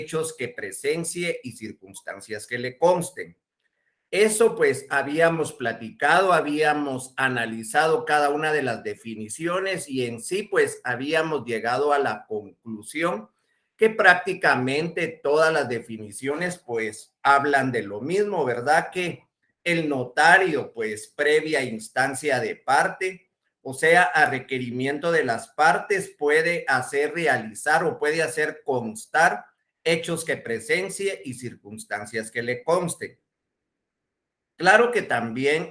hechos que presencie y circunstancias que le consten. Eso pues habíamos platicado, habíamos analizado cada una de las definiciones y en sí pues habíamos llegado a la conclusión que prácticamente todas las definiciones pues hablan de lo mismo, ¿verdad? Que el notario pues previa instancia de parte, o sea, a requerimiento de las partes puede hacer realizar o puede hacer constar hechos que presencie y circunstancias que le consten. Claro que también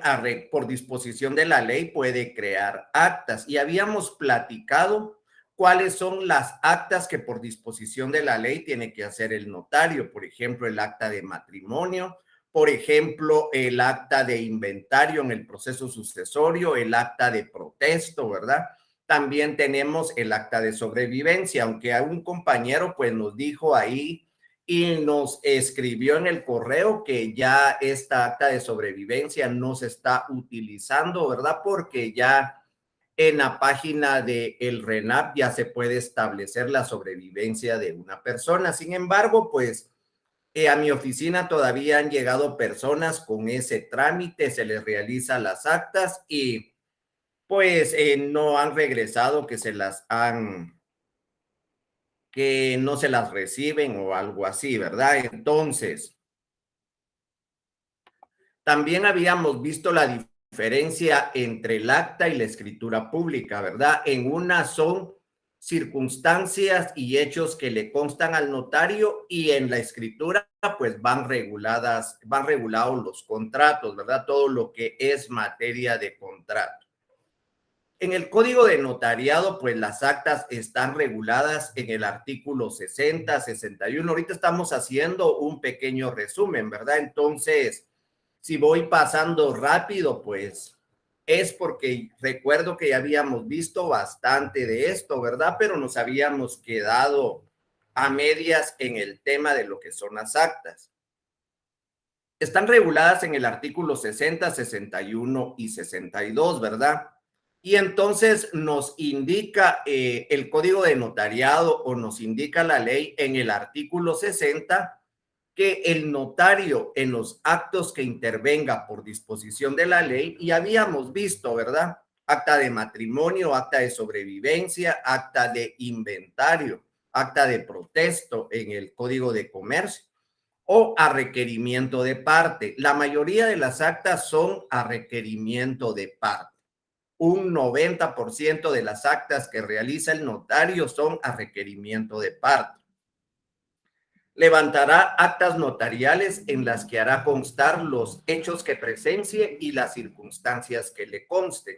por disposición de la ley puede crear actas y habíamos platicado cuáles son las actas que por disposición de la ley tiene que hacer el notario. Por ejemplo, el acta de matrimonio, por ejemplo, el acta de inventario en el proceso sucesorio, el acta de protesto, ¿verdad? También tenemos el acta de sobrevivencia, aunque a un compañero pues nos dijo ahí y nos escribió en el correo que ya esta acta de sobrevivencia no se está utilizando, ¿verdad? Porque ya en la página de el RENAP ya se puede establecer la sobrevivencia de una persona. Sin embargo, pues a mi oficina todavía han llegado personas con ese trámite, se les realiza las actas y pues no han regresado, que no se las reciben o algo así, ¿verdad? Entonces, también habíamos visto la diferencia entre el acta y la escritura pública, ¿verdad? En una son circunstancias y hechos que le constan al notario y en la escritura pues van regulados los contratos, ¿verdad? Todo lo que es materia de contrato. En el Código de Notariado, pues las actas están reguladas en el artículo 60, 61. Ahorita estamos haciendo un pequeño resumen, ¿verdad? Entonces, si voy pasando rápido, pues es porque recuerdo que ya habíamos visto bastante de esto, ¿verdad? Pero nos habíamos quedado a medias en el tema de lo que son las actas. Están reguladas en el artículo 60, 61 y 62, ¿verdad? Y entonces nos indica el Código de Notariado o nos indica la ley en el artículo 60 que el notario en los actos que intervenga por disposición de la ley, y habíamos visto, ¿verdad? Acta de matrimonio, acta de sobrevivencia, acta de inventario, acta de protesto en el Código de Comercio o a requerimiento de parte. La mayoría de las actas son a requerimiento de parte. Un 90% de las actas que realiza el notario son a requerimiento de parte. Levantará actas notariales en las que hará constar los hechos que presencie y las circunstancias que le consten.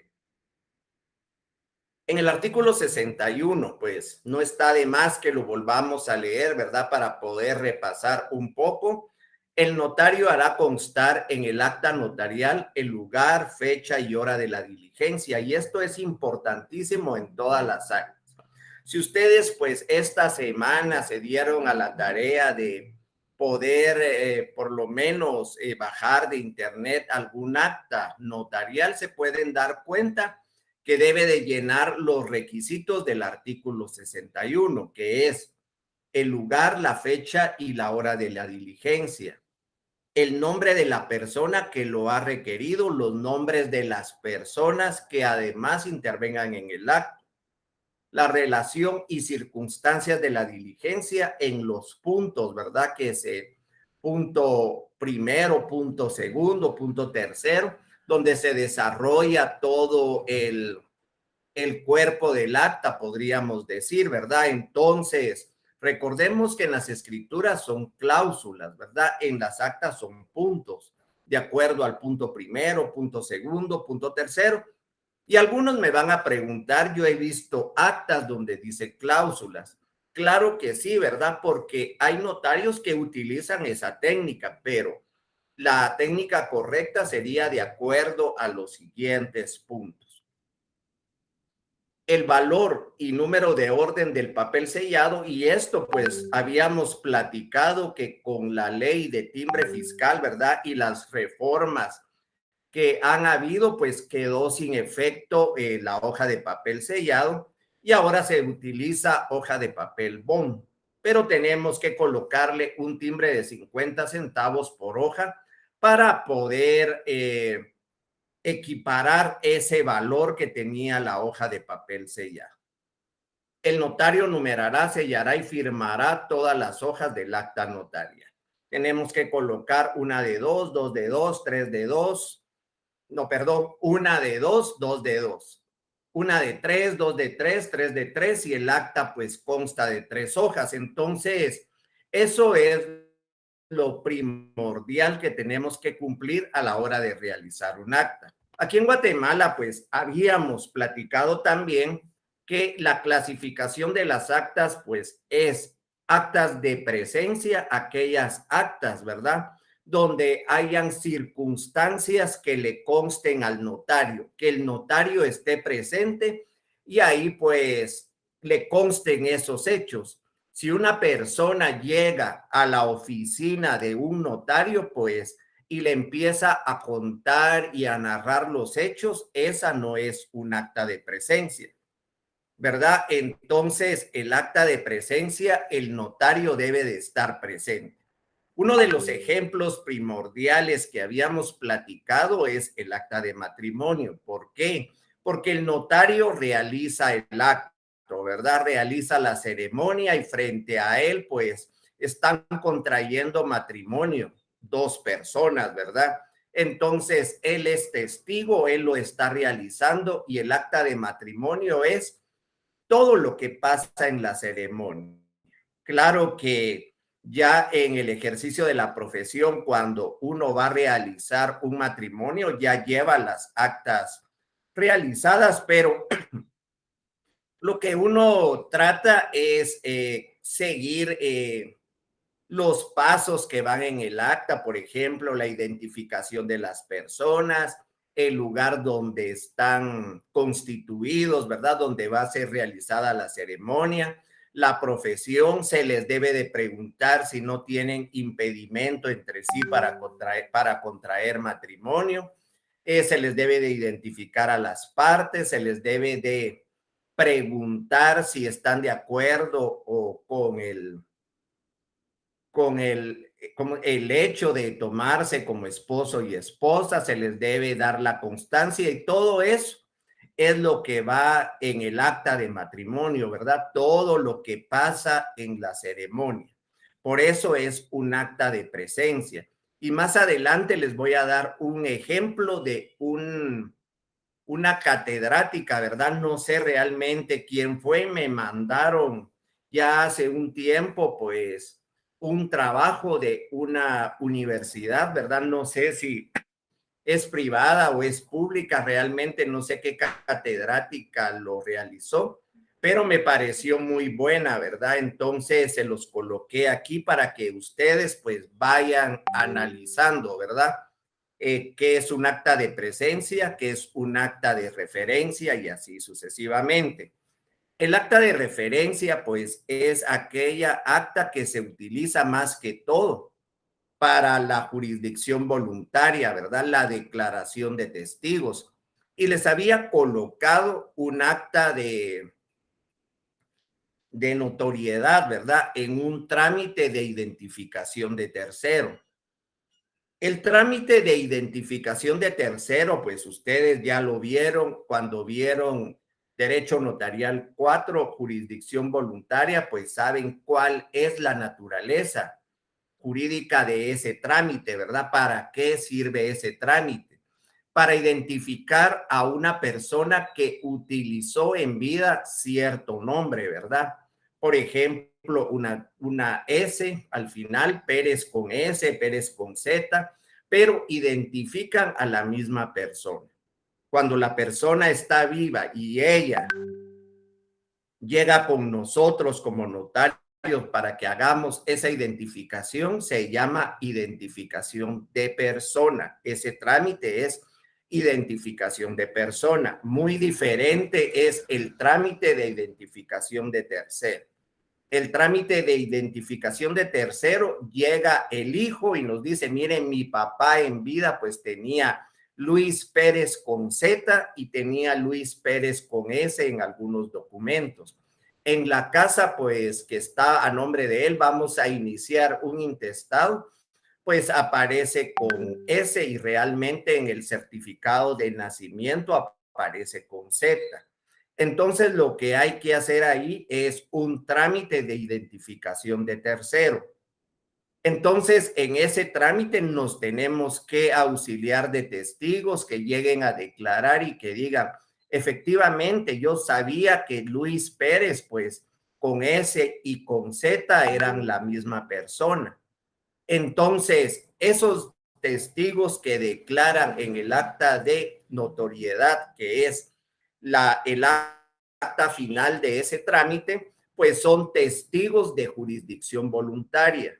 En el artículo 61, pues no está de más que lo volvamos a leer, ¿verdad? Para poder repasar un poco. El notario hará constar en el acta notarial el lugar, fecha y hora de la diligencia. Y esto es importantísimo en todas las actas. Si ustedes, pues, esta semana se dieron a la tarea de poder, por lo menos, bajar de internet algún acta notarial, se pueden dar cuenta que debe de llenar los requisitos del artículo 61, que es el lugar, la fecha y la hora de la diligencia, el nombre de la persona que lo ha requerido, los nombres de las personas que además intervengan en el acto, la relación y circunstancias de la diligencia en los puntos, ¿verdad? Que es el punto primero, punto segundo, punto tercero, donde se desarrolla todo el cuerpo del acta, podríamos decir, ¿verdad? Entonces, recordemos que en las escrituras son cláusulas, ¿verdad? En las actas son puntos, de acuerdo al punto primero, punto segundo, punto tercero. Y algunos me van a preguntar, yo he visto actas donde dice cláusulas. Claro que sí, ¿verdad? Porque hay notarios que utilizan esa técnica, pero la técnica correcta sería de acuerdo a los siguientes puntos: el valor y número de orden del papel sellado, y esto pues habíamos platicado que con la ley de timbre fiscal, ¿verdad? Y las reformas que han habido, pues quedó sin efecto la hoja de papel sellado y ahora se utiliza hoja de papel bond. pero tenemos que colocarle un timbre de 50 centavos por hoja para poder equiparar ese valor que tenía la hoja de papel sellado. El notario numerará, sellará y firmará todas las hojas del acta notarial. Tenemos que colocar una de dos de dos, tres de dos, no, perdón, una de dos de dos, una de tres, dos de tres de tres, y el acta pues consta de 3 hojas. Entonces, eso es lo primordial que tenemos que cumplir a la hora de realizar un acta. Aquí en Guatemala, pues habíamos platicado también que la clasificación de las actas, pues es actas de presencia, aquellas actas, ¿verdad? Donde hayan circunstancias que le consten al notario, que el notario esté presente y ahí pues le consten esos hechos. Si una persona llega a la oficina de un notario, pues, y le empieza a contar y a narrar los hechos, esa no es un acta de presencia, ¿verdad? Entonces, el acta de presencia, el notario debe de estar presente. Uno de los ejemplos primordiales que habíamos platicado es el acta de matrimonio. ¿Por qué? Porque el notario realiza el acto, ¿verdad? Realiza la ceremonia y frente a él, pues, están contrayendo matrimonio 2 personas, ¿verdad? Entonces, él es testigo, él lo está realizando y el acta de matrimonio es todo lo que pasa en la ceremonia. Claro que ya en el ejercicio de la profesión, cuando uno va a realizar un matrimonio, ya lleva las actas realizadas, pero lo que uno trata es seguir los pasos que van en el acta, por ejemplo, la identificación de las personas, el lugar donde están constituidos, ¿verdad? Donde va a ser realizada la ceremonia, la profesión, se les debe de preguntar si no tienen impedimento entre sí para contraer matrimonio, se les debe de identificar a las partes, se les debe de preguntar si están de acuerdo o con el hecho de tomarse como esposo y esposa, se les debe dar la constancia y todo eso es lo que va en el acta de matrimonio, ¿verdad? Todo lo que pasa en la ceremonia. Por eso es un acta de presencia. Y más adelante les voy a dar un ejemplo de una catedrática, ¿verdad? No sé realmente quién fue, me mandaron ya hace un tiempo, pues, un trabajo de una universidad, ¿verdad? No sé si es privada o es pública, realmente no sé qué catedrática lo realizó, pero me pareció muy buena, ¿verdad? Entonces se los coloqué aquí para que ustedes pues vayan analizando, ¿verdad? Qué es un acta de presencia, qué es un acta de referencia y así sucesivamente. El acta de referencia, pues, es aquella acta que se utiliza más que todo para la jurisdicción voluntaria, ¿verdad? La declaración de testigos. Y les había colocado un acta de notoriedad, ¿verdad? En un trámite de identificación de tercero. El trámite de identificación de tercero, pues ustedes ya lo vieron cuando vieron Derecho Notarial 4, jurisdicción voluntaria, pues saben cuál es la naturaleza jurídica de ese trámite, ¿verdad? ¿Para qué sirve ese trámite? Para identificar a una persona que utilizó en vida cierto nombre, ¿verdad? Por ejemplo, una S al final, Pérez con S, Pérez con Z, pero identifican a la misma persona. Cuando la persona está viva y ella llega con nosotros como notarios para que hagamos esa identificación, se llama identificación de persona. Ese trámite es identificación de persona. Muy diferente es el trámite de identificación de tercero. El trámite de identificación de tercero, llega el hijo y nos dice, miren, mi papá en vida pues tenía Luis Pérez con Z y tenía Luis Pérez con S en algunos documentos. en la casa, pues, que está a nombre de él, vamos a iniciar un intestado, pues aparece con S y realmente en el certificado de nacimiento aparece con Z. Entonces, lo que hay que hacer ahí es un trámite de identificación de tercero. Entonces, en ese trámite nos tenemos que auxiliar de testigos que lleguen a declarar y que digan, efectivamente, yo sabía que Luis Pérez, pues, con S y con Z eran la misma persona. Entonces, esos testigos que declaran en el acta de notoriedad, que es el acta final de ese trámite, pues son testigos de jurisdicción voluntaria.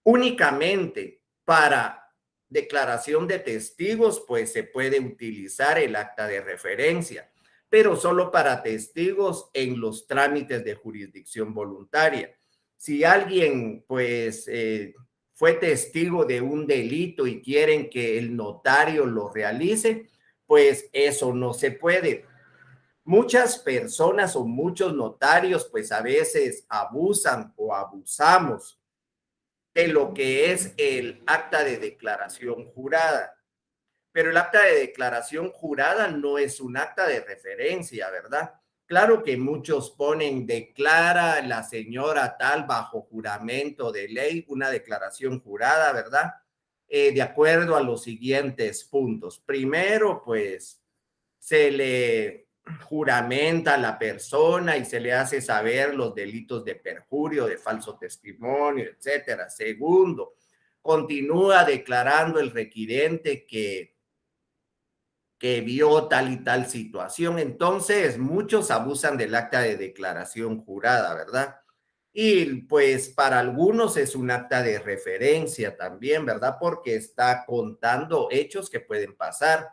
Únicamente para declaración de testigos, pues se puede utilizar el acta de referencia, pero solo para testigos en los trámites de jurisdicción voluntaria. Si alguien, pues, fue testigo de un delito y quieren que el notario lo realice, pues eso no se puede. Muchas personas o muchos notarios, pues a veces abusan o abusamos de lo que es el acta de declaración jurada. Pero el acta de declaración jurada no es un acta de referencia, ¿verdad? Claro que muchos ponen, declara la señora tal bajo juramento de ley, una declaración jurada, ¿verdad? De acuerdo a los siguientes puntos. Primero, pues se le juramenta a la persona y se le hace saber los delitos de perjurio, de falso testimonio, etcétera. Segundo, continúa declarando el requirente que vio tal y tal situación. Entonces, muchos abusan del acta de declaración jurada, ¿verdad? Y pues para algunos es un acta de referencia también, ¿verdad? Porque está contando hechos que pueden pasar.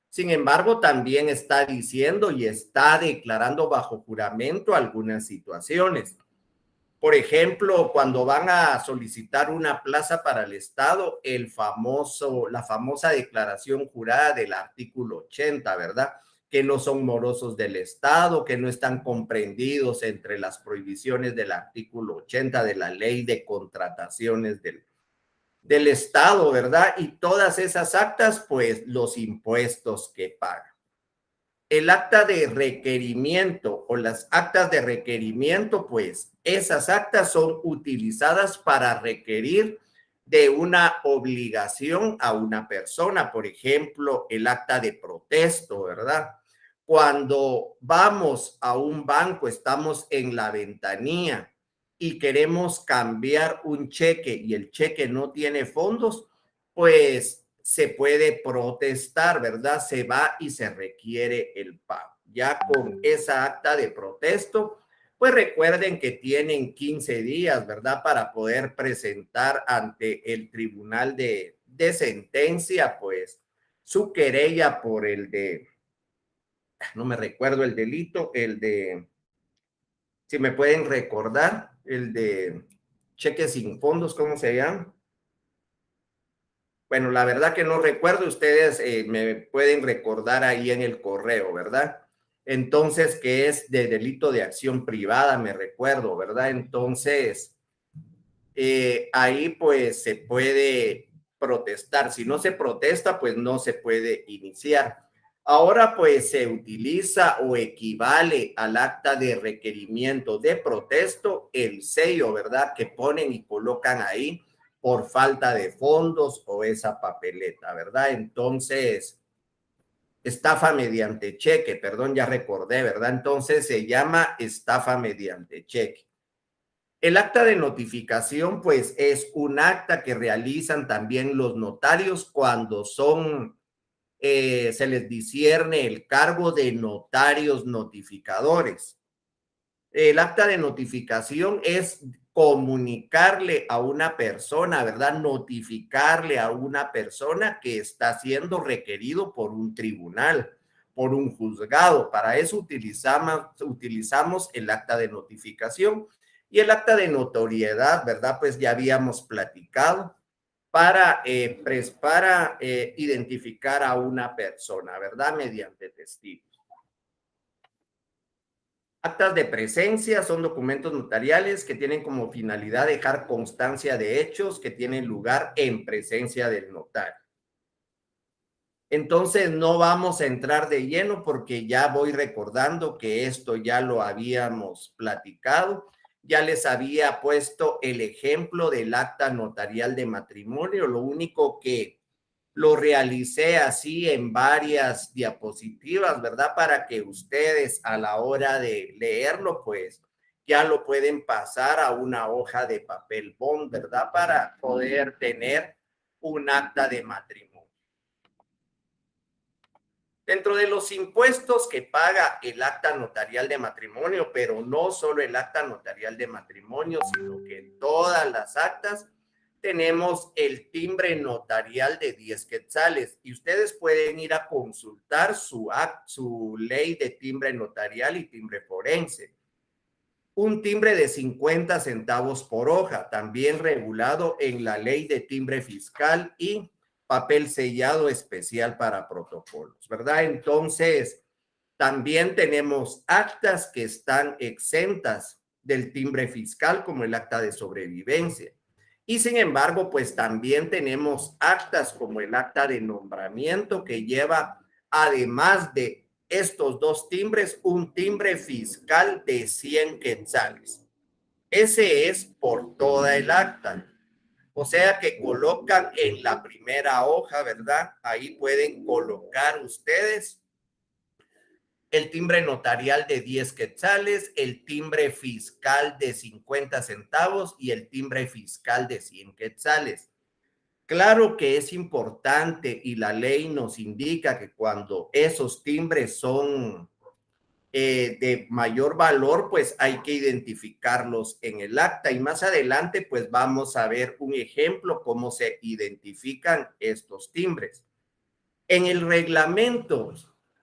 Sin embargo, también está diciendo y está declarando bajo juramento algunas situaciones. Por ejemplo, cuando van a solicitar una plaza para el Estado, la famosa declaración jurada del artículo 80, ¿verdad? Que no son morosos del Estado, que no están comprendidos entre las prohibiciones del artículo 80 de la ley de contrataciones del Estado, ¿verdad? Y todas esas actas, pues los impuestos que pagan. El acta de requerimiento o las actas de requerimiento, pues esas actas son utilizadas para requerir de una obligación a una persona. Por ejemplo, el acta de protesto, ¿verdad? Cuando vamos a un banco, estamos en la ventanilla y queremos cambiar un cheque y el cheque no tiene fondos, pues se puede protestar, ¿verdad? Se va y se requiere el pago. Ya con esa acta de protesto, pues recuerden que tienen 15 días, ¿verdad? Para poder presentar ante el tribunal de sentencia, pues, su querella por no me recuerdo el delito, si me pueden recordar, el de cheques sin fondos, ¿cómo se llama? Bueno, la verdad que no recuerdo, ustedes me pueden recordar ahí en el correo, ¿verdad? Entonces, que es de delito de acción privada, me recuerdo, ¿verdad? Entonces, ahí pues se puede protestar. Si no se protesta, pues no se puede iniciar. Ahora pues se utiliza o equivale al acta de requerimiento de protesto el sello, ¿verdad? Que ponen y colocan ahí por falta de fondos o esa papeleta, ¿verdad? Entonces, estafa mediante cheque, perdón, ya recordé, ¿verdad? Entonces se llama estafa mediante cheque. El acta de notificación, pues, es un acta que realizan también los notarios cuando se les discierne el cargo de notarios notificadores. El acta de notificación es comunicarle a una persona, ¿verdad? Notificarle a una persona que está siendo requerido por un tribunal, por un juzgado. Para eso utilizamos el acta de notificación y el acta de notoriedad, ¿verdad? Pues ya habíamos platicado para identificar a una persona, ¿verdad? Mediante testigos. Actas de presencia son documentos notariales que tienen como finalidad dejar constancia de hechos que tienen lugar en presencia del notario. Entonces no vamos a entrar de lleno porque ya voy recordando que esto ya lo habíamos platicado. Ya les había puesto el ejemplo del acta notarial de matrimonio. Lo único que lo realicé así en varias diapositivas, ¿verdad? Para que ustedes a la hora de leerlo, pues ya lo pueden pasar a una hoja de papel bond, ¿verdad? Para poder tener un acta de matrimonio. Dentro de los impuestos que paga el acta notarial de matrimonio, pero no solo el acta notarial de matrimonio, sino que todas las actas, tenemos el timbre notarial de 10 quetzales y ustedes pueden ir a consultar su ley de timbre notarial y timbre forense. Un timbre de 50 centavos por hoja, también regulado en la ley de timbre fiscal y papel sellado especial para protocolos, ¿verdad? Entonces, también tenemos actas que están exentas del timbre fiscal, como el acta de sobrevivencia. Y sin embargo, pues también tenemos actas como el acta de nombramiento que lleva, además de estos dos timbres, un timbre fiscal de 100 quetzales. Ese es por toda el acta. O sea que colocan en la primera hoja, ¿verdad? Ahí pueden colocar ustedes el timbre notarial de 10 quetzales, el timbre fiscal de 50 centavos y el timbre fiscal de 100 quetzales. Claro que es importante y la ley nos indica que cuando esos timbres son de mayor valor, pues hay que identificarlos en el acta y más adelante pues vamos a ver un ejemplo cómo se identifican estos timbres. En el reglamento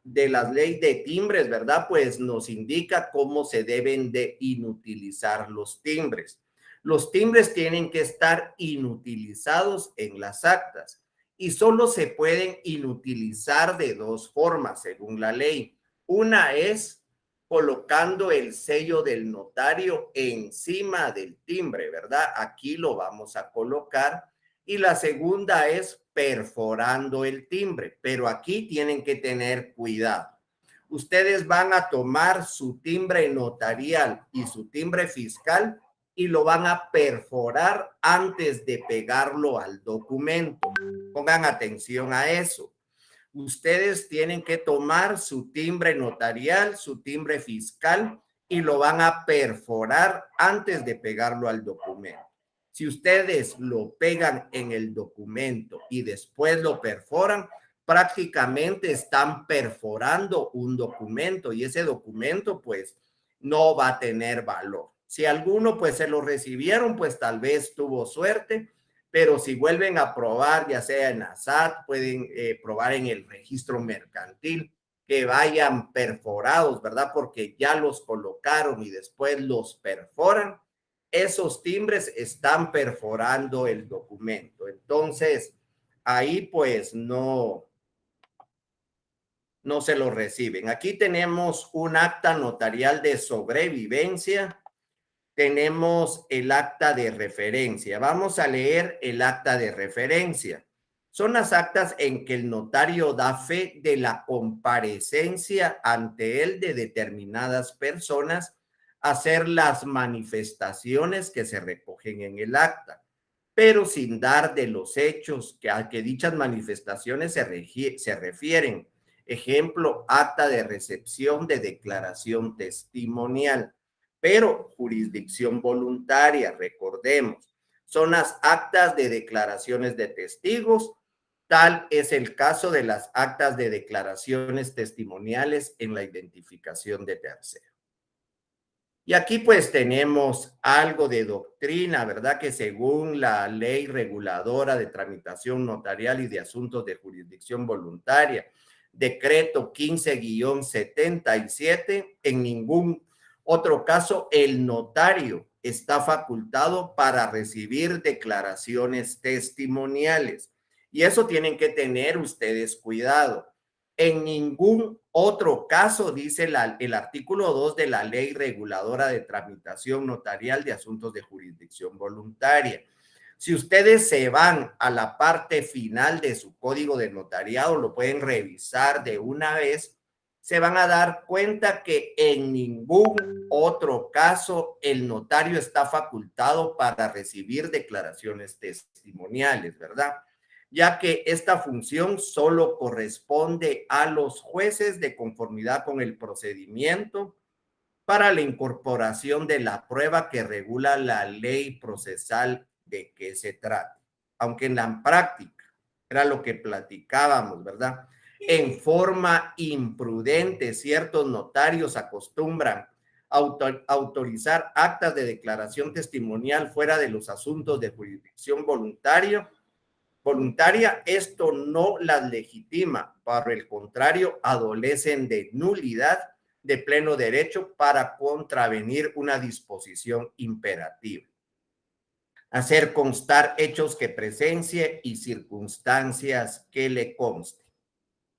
de las leyes de timbres, ¿verdad? Pues nos indica cómo se deben de inutilizar los timbres. Los timbres tienen que estar inutilizados en las actas y solo se pueden inutilizar de dos formas, según la ley. Una es colocando el sello del notario encima del timbre, ¿verdad? Aquí lo vamos a colocar. Y la segunda es perforando el timbre, pero aquí tienen que tener cuidado. Ustedes van a tomar su timbre notarial y su timbre fiscal y lo van a perforar antes de pegarlo al documento. Pongan atención a eso. Ustedes tienen que tomar su timbre notarial, su timbre fiscal y lo van a perforar antes de pegarlo al documento. Si ustedes lo pegan en el documento y después lo perforan, prácticamente están perforando un documento y ese documento pues no va a tener valor. Si alguno pues se lo recibieron, pues tal vez tuvo suerte, pero si vuelven a probar, ya sea en ASAT, pueden probar en el registro mercantil, que vayan perforados, ¿verdad? Porque ya los colocaron y después los perforan. Esos timbres están perforando el documento. Entonces, ahí pues no se lo reciben. Aquí tenemos un acta notarial de sobrevivencia. Tenemos el acta de referencia. Vamos a leer el acta de referencia. Son las actas en que el notario da fe de la comparecencia ante él de determinadas personas a hacer las manifestaciones que se recogen en el acta, pero sin dar de los hechos a que dichas manifestaciones se refieren. Ejemplo, acta de recepción de declaración testimonial, pero jurisdicción voluntaria, recordemos, son las actas de declaraciones de testigos. Tal es el caso de las actas de declaraciones testimoniales en la identificación de terceros. Y aquí pues tenemos algo de doctrina, ¿verdad? Que según la ley reguladora de tramitación notarial y de asuntos de jurisdicción voluntaria, decreto 15-77, en ningún otro caso el notario está facultado para recibir declaraciones testimoniales. Y eso tienen que tener ustedes cuidado. En ningún otro caso, dice el artículo 2 de la Ley Reguladora de Tramitación Notarial de Asuntos de Jurisdicción Voluntaria. Si ustedes se van a la parte final de su código de notariado, lo pueden revisar de una vez, se van a dar cuenta que en ningún otro caso el notario está facultado para recibir declaraciones testimoniales, ¿verdad? Ya que esta función solo corresponde a los jueces de conformidad con el procedimiento para la incorporación de la prueba que regula la ley procesal de que se trata. Aunque en la práctica, era lo que platicábamos, ¿verdad? En forma imprudente, ciertos notarios acostumbran a autorizar actas de declaración testimonial fuera de los asuntos de jurisdicción voluntaria, esto no las legitima, por el contrario, adolecen de nulidad de pleno derecho para contravenir una disposición imperativa. Hacer constar hechos que presencie y circunstancias que le conste.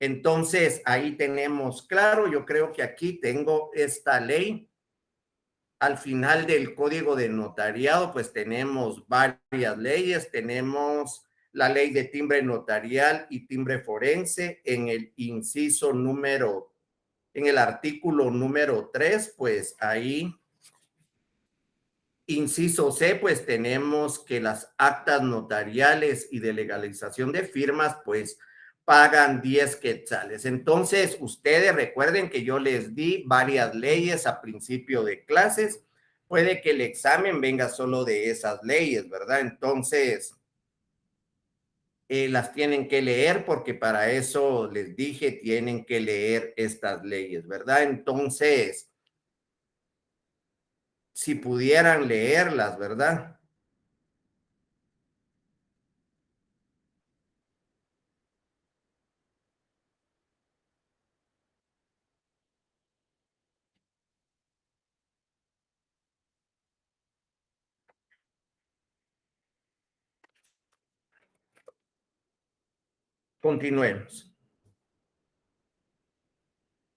Entonces, ahí tenemos claro, yo creo que aquí tengo esta ley. Al final del código de notariado, pues tenemos varias leyes, tenemos la ley de timbre notarial y timbre forense en el inciso número, en el artículo número 3, pues ahí, inciso C, pues tenemos que las actas notariales y de legalización de firmas, pues pagan 10 quetzales. Entonces, ustedes recuerden que yo les di varias leyes a principio de clases. Puede que el examen venga solo de esas leyes, ¿verdad? Entonces, las tienen que leer porque para eso les dije, tienen que leer estas leyes, ¿verdad? Entonces, si pudieran leerlas, ¿verdad? Continuemos.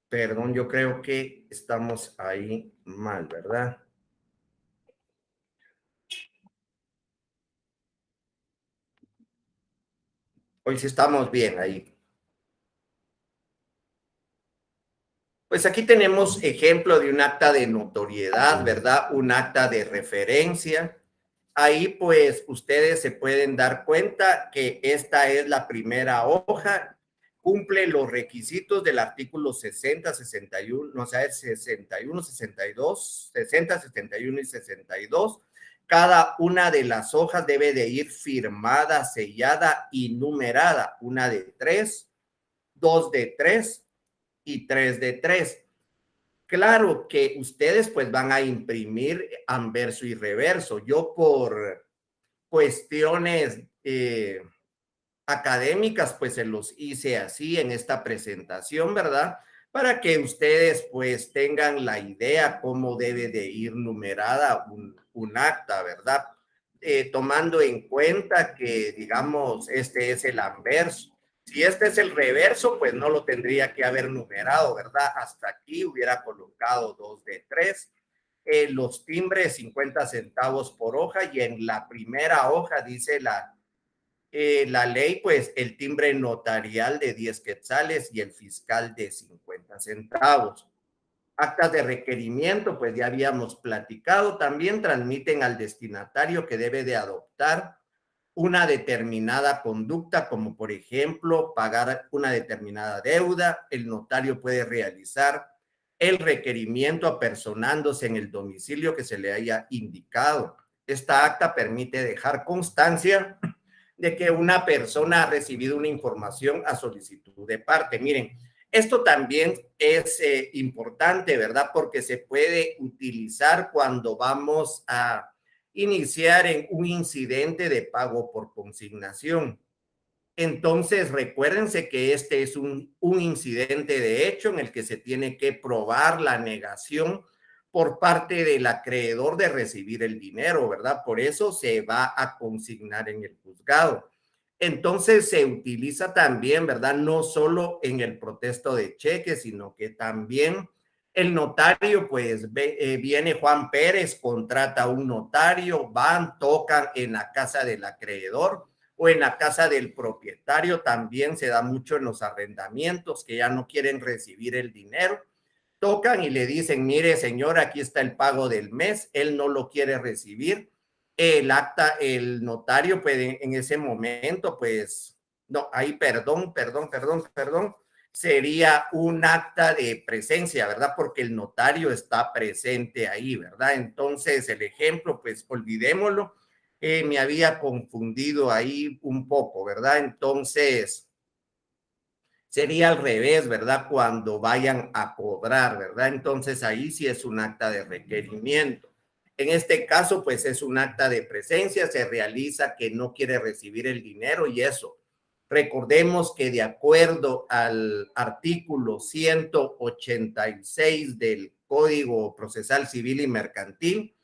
Perdón, yo creo que estamos ahí mal, ¿verdad? Hoy sí estamos bien ahí. Pues aquí tenemos ejemplo de un acta de notoriedad, ¿verdad? Un acta de referencia. Ahí pues ustedes se pueden dar cuenta que esta es la primera hoja, cumple los requisitos del artículo 60, 61, no sé, 61, 62, 60, 71 y 62. Cada una de las hojas debe de ir firmada, sellada y numerada, una de 3, 2 de 3 y 3 de 3. Claro que ustedes pues van a imprimir anverso y reverso. Yo por cuestiones académicas, pues se los hice así en esta presentación, ¿verdad? Para que ustedes pues tengan la idea cómo debe de ir numerada un acta, ¿verdad? Tomando en cuenta que, digamos, este es el anverso. Si este es el reverso, pues no lo tendría que haber numerado, ¿verdad? Hasta aquí hubiera colocado 2 de 3. Los timbres 50 centavos por hoja y en la primera hoja dice la ley, pues el timbre notarial de 10 quetzales y el fiscal de 50 centavos. Actas de requerimiento, pues ya habíamos platicado, también transmiten al destinatario que debe de adoptar una determinada conducta, como por ejemplo pagar una determinada deuda. El notario puede realizar el requerimiento apersonándose en el domicilio que se le haya indicado. Esta acta permite dejar constancia de que una persona ha recibido una información a solicitud de parte. Miren, esto también es importante, ¿verdad? Porque se puede utilizar cuando vamos a iniciar en un incidente de pago por consignación. Entonces, recuérdense que este es un incidente de hecho en el que se tiene que probar la negación por parte del acreedor de recibir el dinero, ¿verdad? Por eso se va a consignar en el juzgado. Entonces se utiliza también, ¿verdad? No solo en el protesto de cheques, sino que también el notario, pues viene Juan Pérez, contrata a un notario, van, tocan en la casa del acreedor o en la casa del propietario, también se da mucho en los arrendamientos que ya no quieren recibir el dinero, tocan y le dicen, mire señor, aquí está el pago del mes, él no lo quiere recibir, el acta, el notario puede en ese momento, pues, no, ahí perdón, sería un acta de presencia, ¿verdad? Porque el notario está presente ahí, ¿verdad? Entonces, el ejemplo, pues, olvidémoslo, me había confundido ahí un poco, ¿verdad? Entonces, sería al revés, ¿verdad? Cuando vayan a cobrar, ¿verdad? Entonces ahí sí es un acta de requerimiento. En este caso, pues es un acta de presencia, se realiza que no quiere recibir el dinero y eso. Recordemos que de acuerdo al artículo 186 del Código Procesal Civil y Mercantil,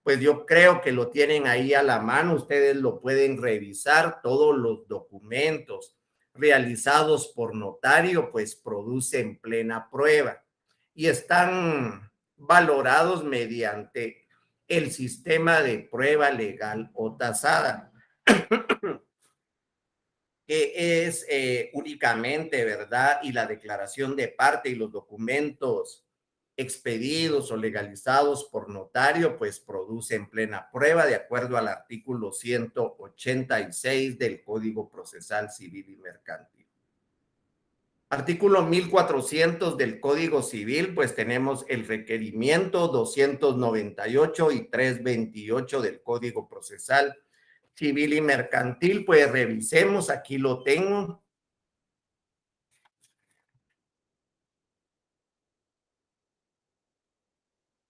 pues yo creo que lo tienen ahí a la mano, ustedes lo pueden revisar, todos los documentos realizados por notario, pues producen plena prueba y están valorados mediante el sistema de prueba legal o tasada, que es únicamente, ¿verdad? Y la declaración de parte y los documentos expedidos o legalizados por notario, pues producen plena prueba de acuerdo al artículo 186 del Código Procesal Civil y Mercantil. Artículo 1400 del Código Civil, pues tenemos el requerimiento 298 y 328 del Código Procesal Civil y Mercantil, pues revisemos, aquí lo tengo.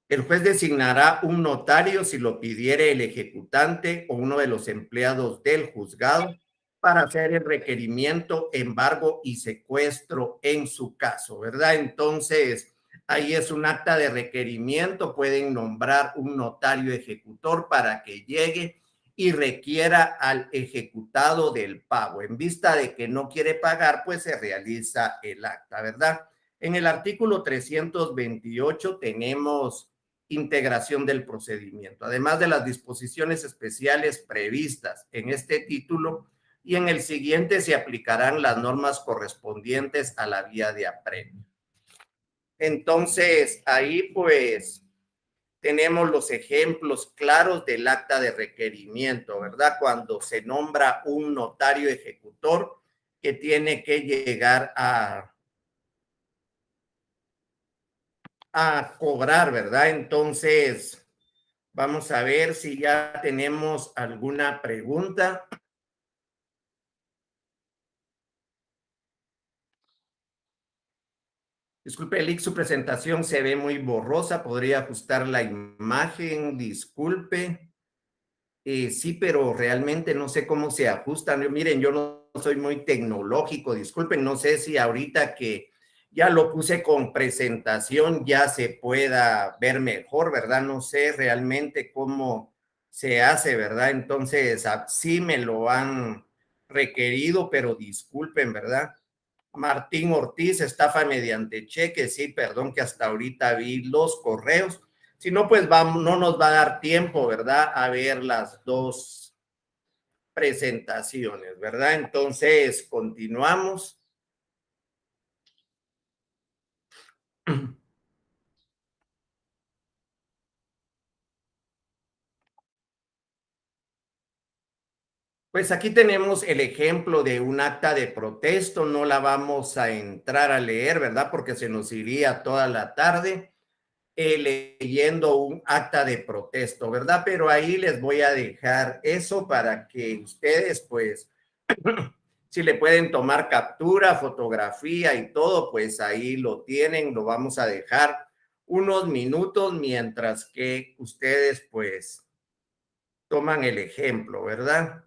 El juez designará un notario si lo pidiere el ejecutante o uno de los empleados del juzgado para hacer el requerimiento, embargo y secuestro en su caso, ¿verdad? Entonces, ahí es un acta de requerimiento, pueden nombrar un notario ejecutor para que llegue y requiera al ejecutado del pago. En vista de que no quiere pagar, pues se realiza el acta, ¿verdad? En el artículo 328 tenemos integración del procedimiento, además de las disposiciones especiales previstas en este título, y en el siguiente se aplicarán las normas correspondientes a la vía de apremio. Entonces, ahí pues tenemos los ejemplos claros del acta de requerimiento, ¿verdad? Cuando se nombra un notario ejecutor que tiene que llegar a cobrar, ¿verdad? Entonces, vamos a ver si ya tenemos alguna pregunta. Disculpe, Lick, su presentación se ve muy borrosa. ¿Podría ajustar la imagen? Disculpe. Sí, pero realmente no sé cómo se ajustan. Miren, yo no soy muy tecnológico. Disculpen, no sé si ahorita que ya lo puse con presentación ya se pueda ver mejor, ¿verdad? No sé realmente cómo se hace, ¿verdad? Entonces, sí me lo han requerido, pero disculpen, ¿verdad? Martín Ortiz, estafa mediante cheque, sí, perdón que hasta ahorita vi los correos. Si no, pues vamos, no nos va a dar tiempo, ¿verdad? A ver las dos presentaciones, ¿verdad? Entonces, continuamos. Pues aquí tenemos el ejemplo de un acta de protesto, no la vamos a entrar a leer, ¿verdad? Porque se nos iría toda la tarde leyendo un acta de protesto, ¿verdad? Pero ahí les voy a dejar eso para que ustedes, pues, si le pueden tomar captura, fotografía y todo, pues ahí lo tienen, lo vamos a dejar unos minutos mientras que ustedes, pues, toman el ejemplo, ¿verdad?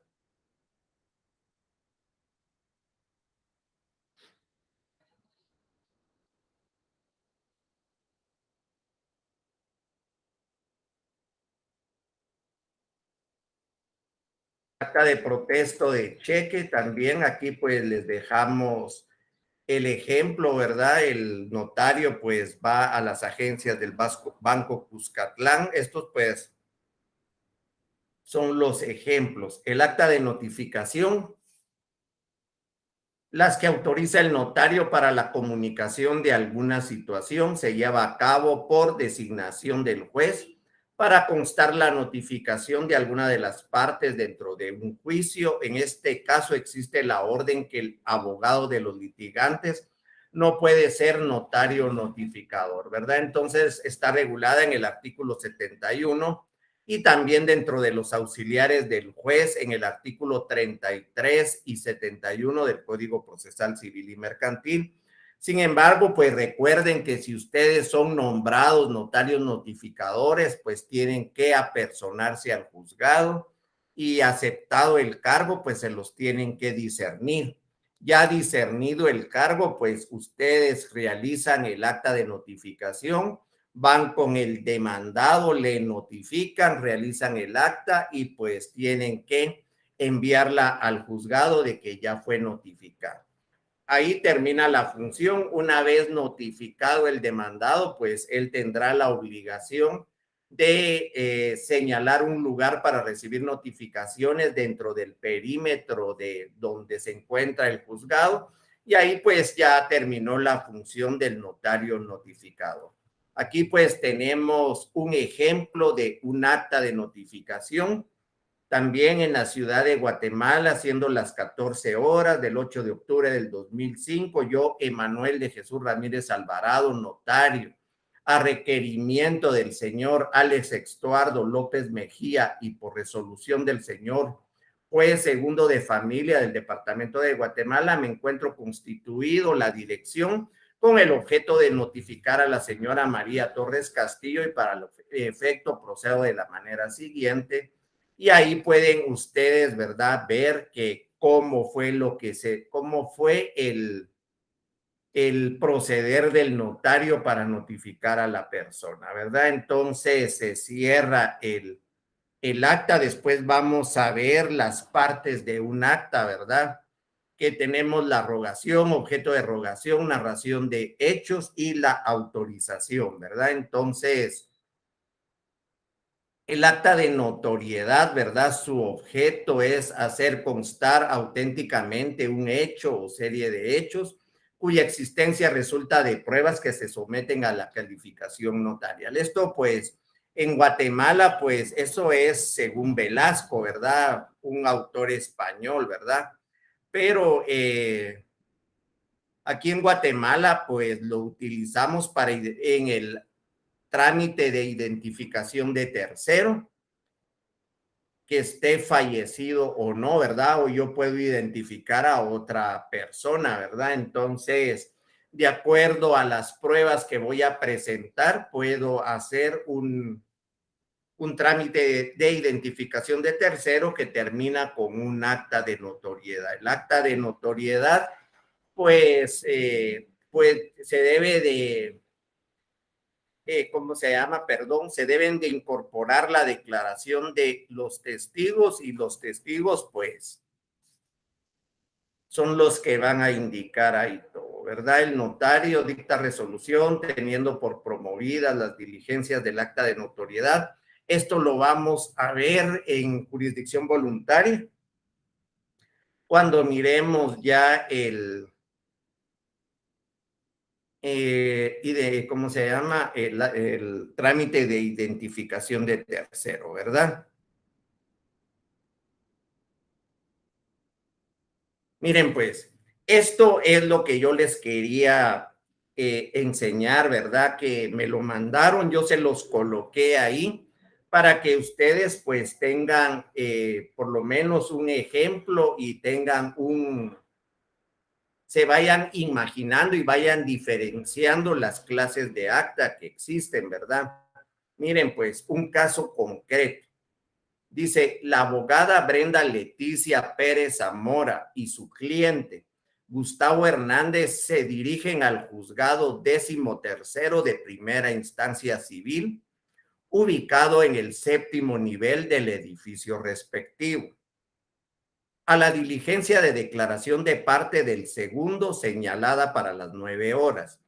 Acta de protesto de cheque también, aquí pues les dejamos el ejemplo, ¿verdad? El notario pues va a las agencias del Banco Cuscatlán. Estos pues son los ejemplos. El acta de notificación, las que autoriza el notario para la comunicación de alguna situación, se lleva a cabo por designación del juez para constar la notificación de alguna de las partes dentro de un juicio. En este caso existe la orden que el abogado de los litigantes no puede ser notario notificador, ¿verdad? Entonces está regulada en el artículo 71 y también dentro de los auxiliares del juez en el artículo 33 y 71 del Código Procesal Civil y Mercantil. Sin embargo, pues recuerden que si ustedes son nombrados notarios notificadores, pues tienen que apersonarse al juzgado y aceptado el cargo, pues se los tienen que discernir. Ya discernido el cargo, pues ustedes realizan el acta de notificación, van con el demandado, le notifican, realizan el acta y pues tienen que enviarla al juzgado de que ya fue notificado. Ahí termina la función. Una vez notificado el demandado, pues él tendrá la obligación de señalar un lugar para recibir notificaciones dentro del perímetro de donde se encuentra el juzgado, y ahí pues ya terminó la función del notario notificador. Aquí pues tenemos un ejemplo de un acta de notificación, también en la ciudad de Guatemala, siendo las 14 horas del 8 de octubre del 2005, yo, Emanuel de Jesús Ramírez Alvarado, notario, a requerimiento del señor Alex Extuardo López Mejía y por resolución del señor juez segundo de familia del departamento de Guatemala, me encuentro constituido la dirección con el objeto de notificar a la señora María Torres Castillo, y para el efecto procedo de la manera siguiente. Y ahí pueden ustedes, ¿verdad?, ver que cómo fue el proceder del notario para notificar a la persona, ¿verdad? Entonces se cierra el acta. Después vamos a ver las partes de un acta, ¿verdad? Que tenemos la rogación, objeto de rogación, narración de hechos y la autorización, ¿verdad? Entonces, el acta de notoriedad, ¿verdad? Su objeto es hacer constar auténticamente un hecho o serie de hechos cuya existencia resulta de pruebas que se someten a la calificación notarial. Esto, pues, en Guatemala, pues, eso es según Velasco, ¿verdad? Un autor español, ¿verdad? Pero aquí en Guatemala, pues, lo utilizamos para en el trámite de identificación de tercero, que esté fallecido o no, ¿verdad? O yo puedo identificar a otra persona, ¿verdad? Entonces, de acuerdo a las pruebas que voy a presentar, puedo hacer un trámite de identificación de tercero que termina con un acta de notoriedad. El acta de notoriedad, pues se debe de ¿cómo se llama? Perdón, se deben de incorporar la declaración de los testigos, y los testigos, pues, son los que van a indicar ahí todo, ¿verdad? El notario dicta resolución teniendo por promovidas las diligencias del acta de notoriedad. Esto lo vamos a ver en jurisdicción voluntaria cuando miremos ya ¿cómo se llama? El trámite de identificación de tercero, ¿verdad? Miren, pues, esto es lo que yo les quería enseñar, ¿verdad? Que me lo mandaron, yo se los coloqué ahí para que ustedes pues tengan por lo menos un ejemplo y tengan se vayan imaginando y vayan diferenciando las clases de acta que existen, ¿verdad? Miren, pues, un caso concreto. Dice, la abogada Brenda Leticia Pérez Zamora y su cliente Gustavo Hernández se dirigen al juzgado 13º de primera instancia civil, ubicado en el 7º nivel del edificio respectivo. a la diligencia de declaración de parte del segundo señalada para las 9 horas.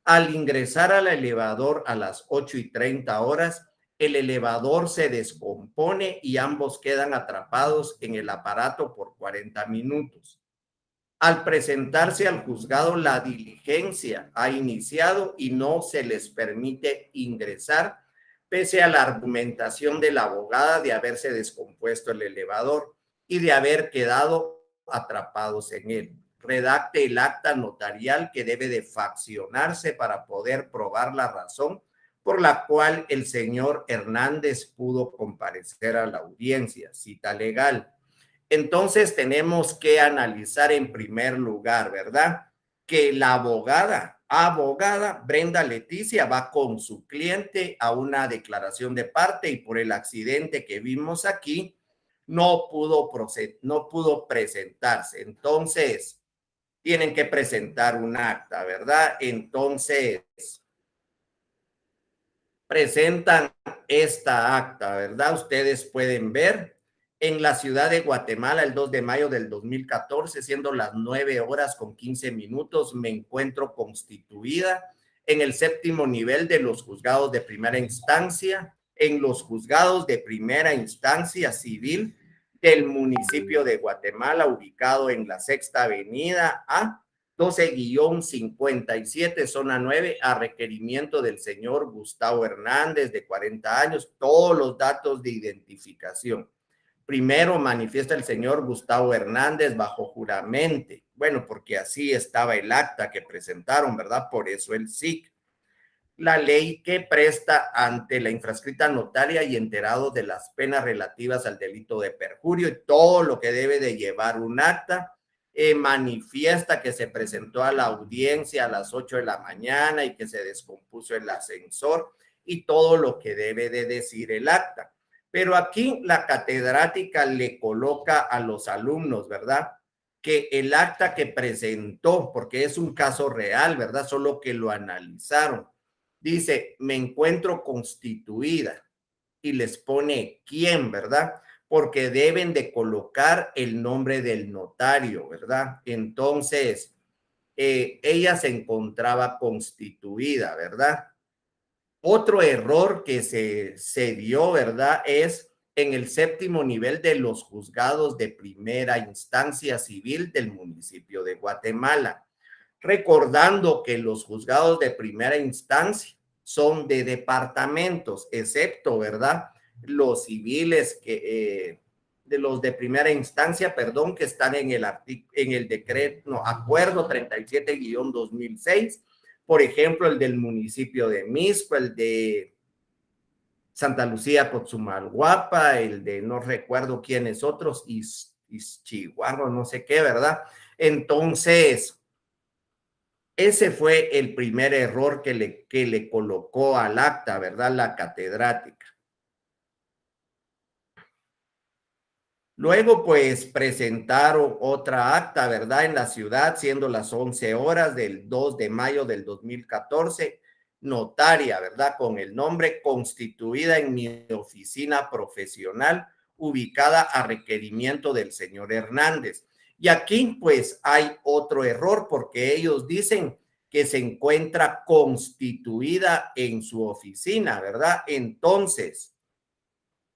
Al ingresar al elevador a las 8:30, el elevador se descompone y ambos quedan atrapados en el aparato por 40 minutos. Al presentarse al juzgado, la diligencia ha iniciado y no se les permite ingresar, pese a la argumentación de la abogada de haberse descompuesto el elevador y de haber quedado atrapados en él. Redacte el acta notarial que debe de faccionarse para poder probar la razón por la cual el señor Hernández pudo comparecer a la audiencia. Cita legal. Entonces tenemos que analizar en primer lugar, ¿verdad? Que la abogada Brenda Leticia va con su cliente a una declaración de parte y por el accidente que vimos aquí no pudo presentarse. Entonces tienen que presentar un acta, ¿verdad? Entonces presentan esta acta, ¿verdad? Ustedes pueden ver en la ciudad de Guatemala el 2 de mayo del 2014, siendo las 9:15, me encuentro constituida en el séptimo nivel de los juzgados de primera instancia, en los juzgados de primera instancia civil del municipio de Guatemala, ubicado en la Sexta Avenida A 12-57, zona 9, a requerimiento del señor Gustavo Hernández, de 40 años, todos los datos de identificación. Primero manifiesta el señor Gustavo Hernández bajo juramento, bueno, porque así estaba el acta que presentaron, ¿verdad? Por eso el SIC. La ley que presta ante la infrascrita notaria y enterado de las penas relativas al delito de perjurio y todo lo que debe de llevar un acta. Manifiesta que se presentó a la audiencia a las 8 de la mañana y que se descompuso el ascensor y todo lo que debe de decir el acta. Pero aquí la catedrática le coloca a los alumnos, ¿verdad? Que el acta que presentó, porque es un caso real, ¿verdad? Solo que lo analizaron. Dice, me encuentro constituida y les pone quién, ¿verdad? Porque deben de colocar el nombre del notario, ¿verdad? Entonces, ella se encontraba constituida, ¿verdad? Otro error que se dio, ¿verdad? Es en el séptimo nivel de los juzgados de primera instancia civil del municipio de Guatemala, recordando que los juzgados de primera instancia son de departamentos, excepto, ¿verdad? Los civiles de los de primera instancia, perdón, que están en el decreto, no, acuerdo 37-2006, por ejemplo, el del municipio de Misco, el de Santa Lucía, Cochumalguapa, el de no recuerdo quiénes otros, Chihuahua, no sé qué, ¿verdad? Entonces, ese fue el primer error que le colocó al acta, ¿verdad? La catedrática. Luego, pues, presentaron otra acta, ¿verdad? En la ciudad, siendo las 11 horas del 2 de mayo del 2014, notaria, ¿verdad? Con el nombre constituida en mi oficina profesional, ubicada a requerimiento del señor Hernández. Y aquí, pues, hay otro error, porque ellos dicen que se encuentra constituida en su oficina, ¿verdad? Entonces,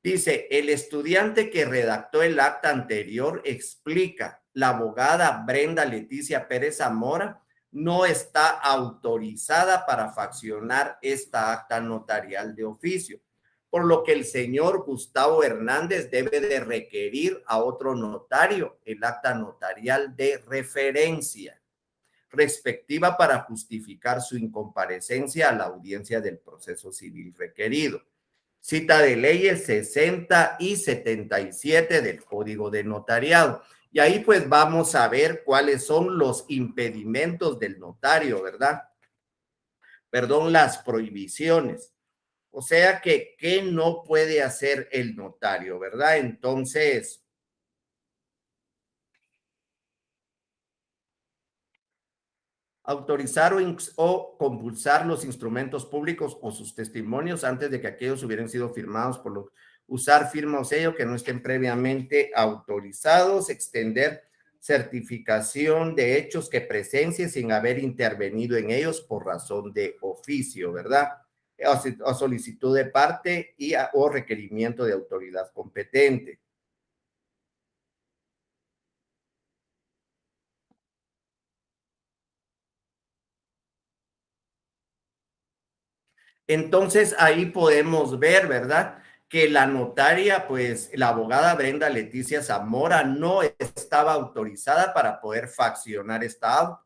dice, el estudiante que redactó el acta anterior explica, la abogada Brenda Leticia Pérez Zamora no está autorizada para faccionar esta acta notarial de oficio, por lo que el señor Gustavo Hernández debe de requerir a otro notario el acta notarial de referencia respectiva para justificar su incomparecencia a la audiencia del proceso civil requerido. Cita de leyes 60 y 77 del Código de Notariado. Y ahí pues vamos a ver cuáles son los impedimentos del notario, ¿verdad? Perdón, las prohibiciones. O sea que, ¿qué no puede hacer el notario, verdad? Entonces, autorizar o compulsar los instrumentos públicos o sus testimonios antes de que aquellos hubieran sido firmados por los usar firma o sello que no estén previamente autorizados, extender certificación de hechos que presencie sin haber intervenido en ellos por razón de oficio, ¿verdad? O solicitud de parte o requerimiento de autoridad competente. Entonces ahí podemos ver, ¿verdad? Que la notaria, pues la abogada Brenda Leticia Zamora no estaba autorizada para poder faccionar esta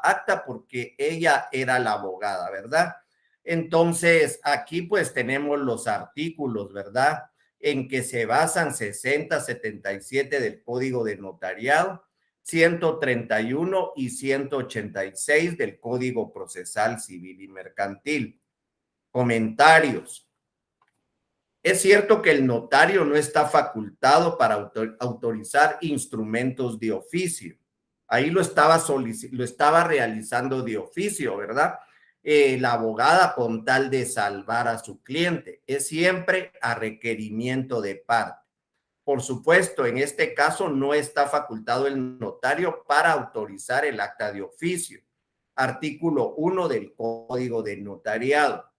acta porque ella era la abogada, ¿verdad? Entonces aquí pues tenemos los artículos, ¿verdad? En que se basan 60, 77 del Código de Notariado, 131 y 186 del Código Procesal Civil y Mercantil. Comentarios. Es cierto que el notario no está facultado para autorizar instrumentos de oficio. Ahí lo estaba realizando de oficio, ¿verdad? La abogada con tal de salvar a su cliente. Es siempre a requerimiento de parte. Por supuesto, en este caso no está facultado el notario para autorizar el acta de oficio. Artículo 1 del Código de Notariado.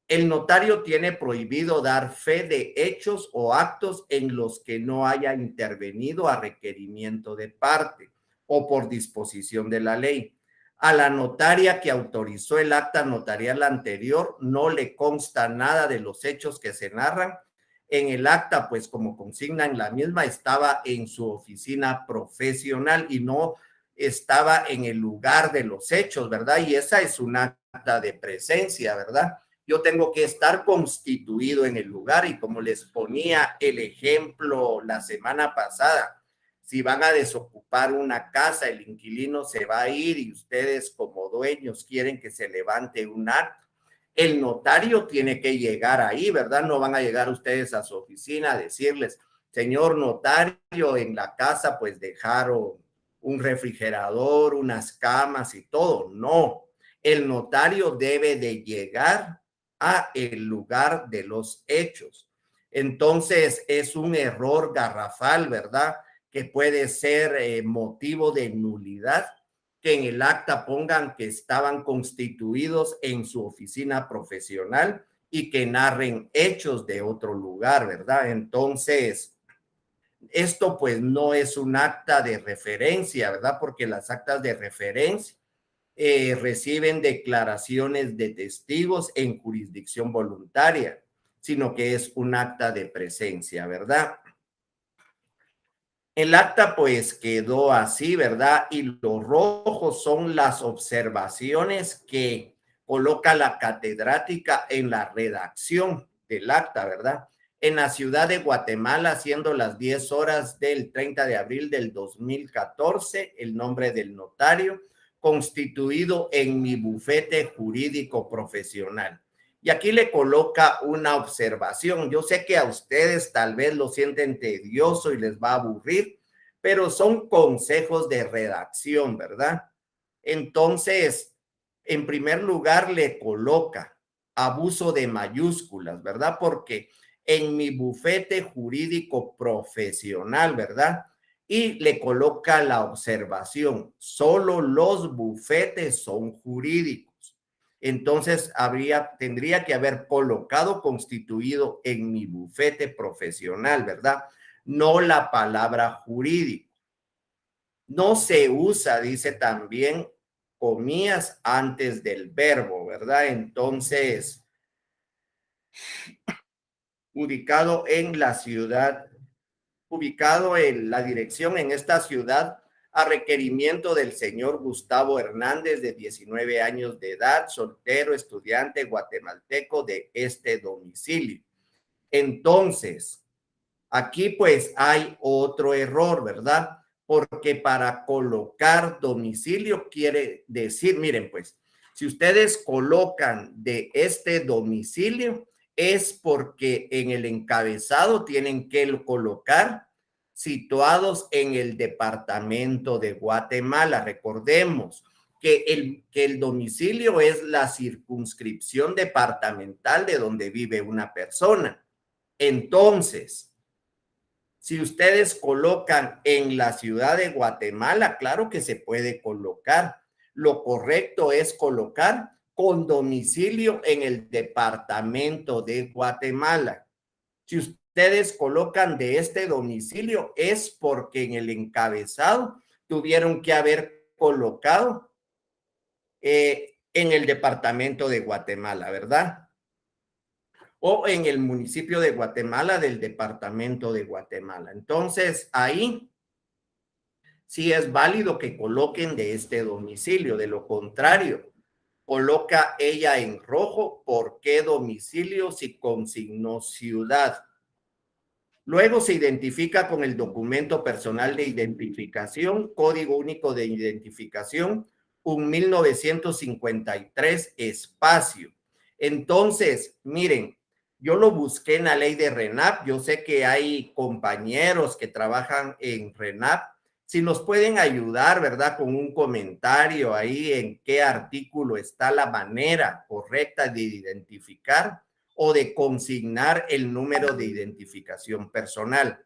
El notario tiene prohibido dar fe de hechos o actos en los que no haya intervenido a requerimiento de parte o por disposición de la ley. A la notaria que autorizó el acta notarial anterior no le consta nada de los hechos que se narran en el acta, pues como consigna en la misma, estaba en su oficina profesional y no estaba en el lugar de los hechos, ¿verdad? Y esa es un acta de presencia, ¿verdad? Yo tengo que estar constituido en el lugar y como les ponía el ejemplo la semana pasada, si van a desocupar una casa, el inquilino se va a ir y ustedes como dueños quieren que se levante un acta, el notario tiene que llegar ahí, ¿verdad? No van a llegar ustedes a su oficina a decirles, señor notario, en la casa pues dejaron un refrigerador, unas camas y todo. No, el notario debe de llegar a el lugar de los hechos. Entonces es un error garrafal, ¿verdad? Que puede ser motivo de nulidad, que en el acta pongan que estaban constituidos en su oficina profesional y que narren hechos de otro lugar, ¿verdad? Entonces, esto pues no es un acta de referencia, ¿verdad? Porque las actas de referencia reciben declaraciones de testigos en jurisdicción voluntaria, sino que es un acta de presencia, ¿verdad? El acta pues quedó así, ¿verdad? Y los rojos son las observaciones que coloca la catedrática en la redacción del acta, ¿verdad? En la ciudad de Guatemala, siendo las 10 horas del 30 de abril del 2014, el nombre del notario, constituido en mi bufete jurídico profesional. Y aquí le coloca una observación. Yo sé que a ustedes tal vez lo sienten tedioso y les va a aburrir, pero son consejos de redacción, ¿verdad? Entonces, en primer lugar, le coloca abuso de mayúsculas, ¿verdad? Porque en mi bufete jurídico profesional, ¿verdad? Y le coloca la observación, solo los bufetes son jurídicos. Entonces tendría que haber colocado constituido en mi bufete profesional, ¿verdad? No la palabra jurídico. No se usa, dice también, comillas antes del verbo, ¿verdad? Entonces, ubicado en la ciudad, ubicado en la dirección en esta ciudad a requerimiento del señor Gustavo Hernández, de 19 años de edad, soltero, estudiante guatemalteco de este domicilio. Entonces, aquí pues hay otro error, ¿verdad? Porque para colocar domicilio quiere decir, miren pues, si ustedes colocan de este domicilio, es porque en el encabezado tienen que colocar situados en el departamento de Guatemala. Recordemos que el domicilio es la circunscripción departamental de donde vive una persona. Entonces, si ustedes colocan en la ciudad de Guatemala, claro que se puede colocar. Lo correcto es colocar con domicilio en el departamento de Guatemala. Si ustedes colocan de este domicilio es porque en el encabezado tuvieron que haber colocado en el departamento de Guatemala, ¿verdad? O en el municipio de Guatemala del departamento de Guatemala. Entonces, ahí sí es válido que coloquen de este domicilio. De lo contrario, coloca ella en rojo por qué domicilio si consignó ciudad. Luego se identifica con el documento personal de identificación, Código Único de Identificación, un 1953 espacio. Entonces, miren, yo lo busqué en la ley de RENAP, yo sé que hay compañeros que trabajan en RENAP, si nos pueden ayudar, ¿verdad? Con un comentario ahí en qué artículo está la manera correcta de identificar o de consignar el número de identificación personal.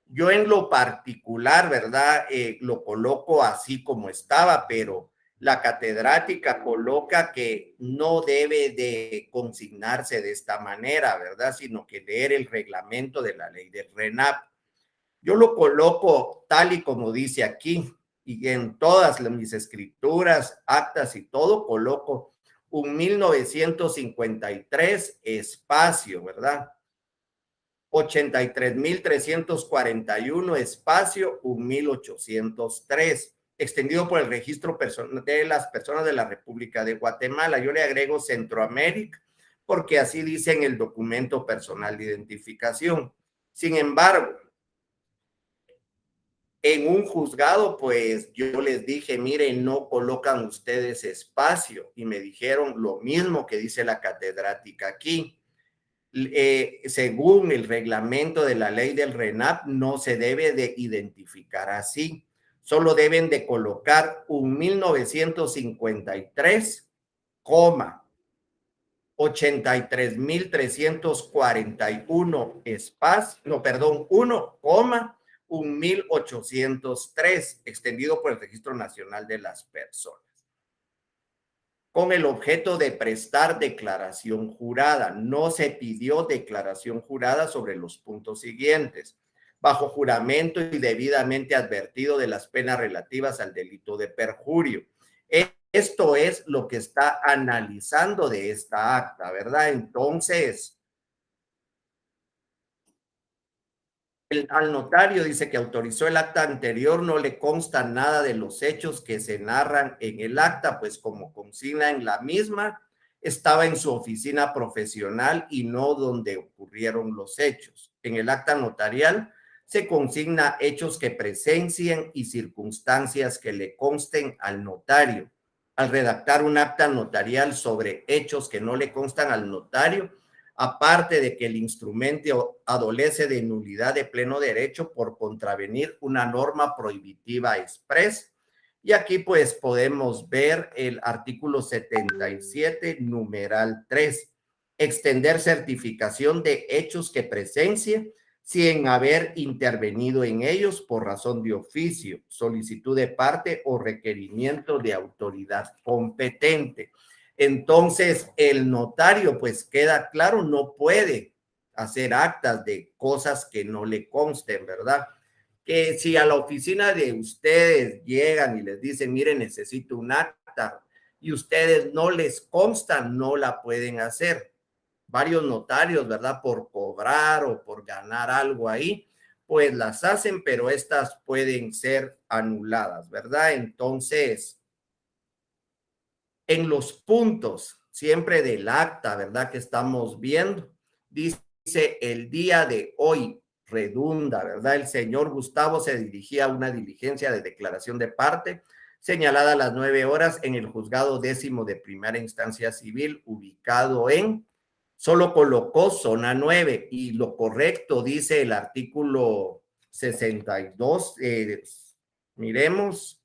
Yo en lo particular, ¿verdad? Lo coloco así como estaba, pero la catedrática coloca que no debe de consignarse de esta manera, ¿verdad? Sino que leer el reglamento de la ley del RENAP. Yo lo coloco tal y como dice aquí, y en todas mis escrituras, actas y todo, coloco un 1953 espacio, ¿verdad? 83,341 espacio, un 1803, extendido por el registro de las personas de la República de Guatemala. Yo le agrego Centroamérica, porque así dice en el documento personal de identificación. Sin embargo, en un juzgado, pues yo les dije, miren, no colocan ustedes espacio, y me dijeron lo mismo que dice la catedrática aquí. Según el reglamento de la ley del RENAP, no se debe de identificar así. Solo deben de colocar un 1953, 83,341 espacio, no, perdón, 1, un 1803, extendido por el Registro Nacional de las Personas, con el objeto de prestar declaración jurada. No se pidió declaración jurada sobre los puntos siguientes: bajo juramento y debidamente advertido de las penas relativas al delito de perjurio. Esto es lo que está analizando de esta acta, ¿verdad? Entonces, al notario dice que autorizó el acta anterior, no le consta nada de los hechos que se narran en el acta, pues como consigna en la misma, estaba en su oficina profesional y no donde ocurrieron los hechos. En el acta notarial se consigna hechos que presencien y circunstancias que le consten al notario. Al redactar un acta notarial sobre hechos que no le constan al notario, aparte de que el instrumento adolece de nulidad de pleno derecho por contravenir una norma prohibitiva express. Y aquí pues podemos ver el artículo 77, numeral 3, extender certificación de hechos que presencie sin haber intervenido en ellos por razón de oficio, solicitud de parte o requerimiento de autoridad competente. Entonces, el notario, pues queda claro, no puede hacer actas de cosas que no le consten, ¿verdad? Que si a la oficina de ustedes llegan y les dicen, mire, necesito un acta, y ustedes no les constan, no la pueden hacer. Varios notarios, ¿verdad? Por cobrar o por ganar algo ahí, pues las hacen, pero estas pueden ser anuladas, ¿verdad? Entonces, en los puntos siempre del acta, ¿verdad? Que estamos viendo, dice el día de hoy, redunda, ¿verdad? El señor Gustavo se dirigía a una diligencia de declaración de parte señalada a las 9 horas en el juzgado décimo de primera instancia civil, ubicado en, solo colocó zona 9, y lo correcto dice el artículo 62, miremos,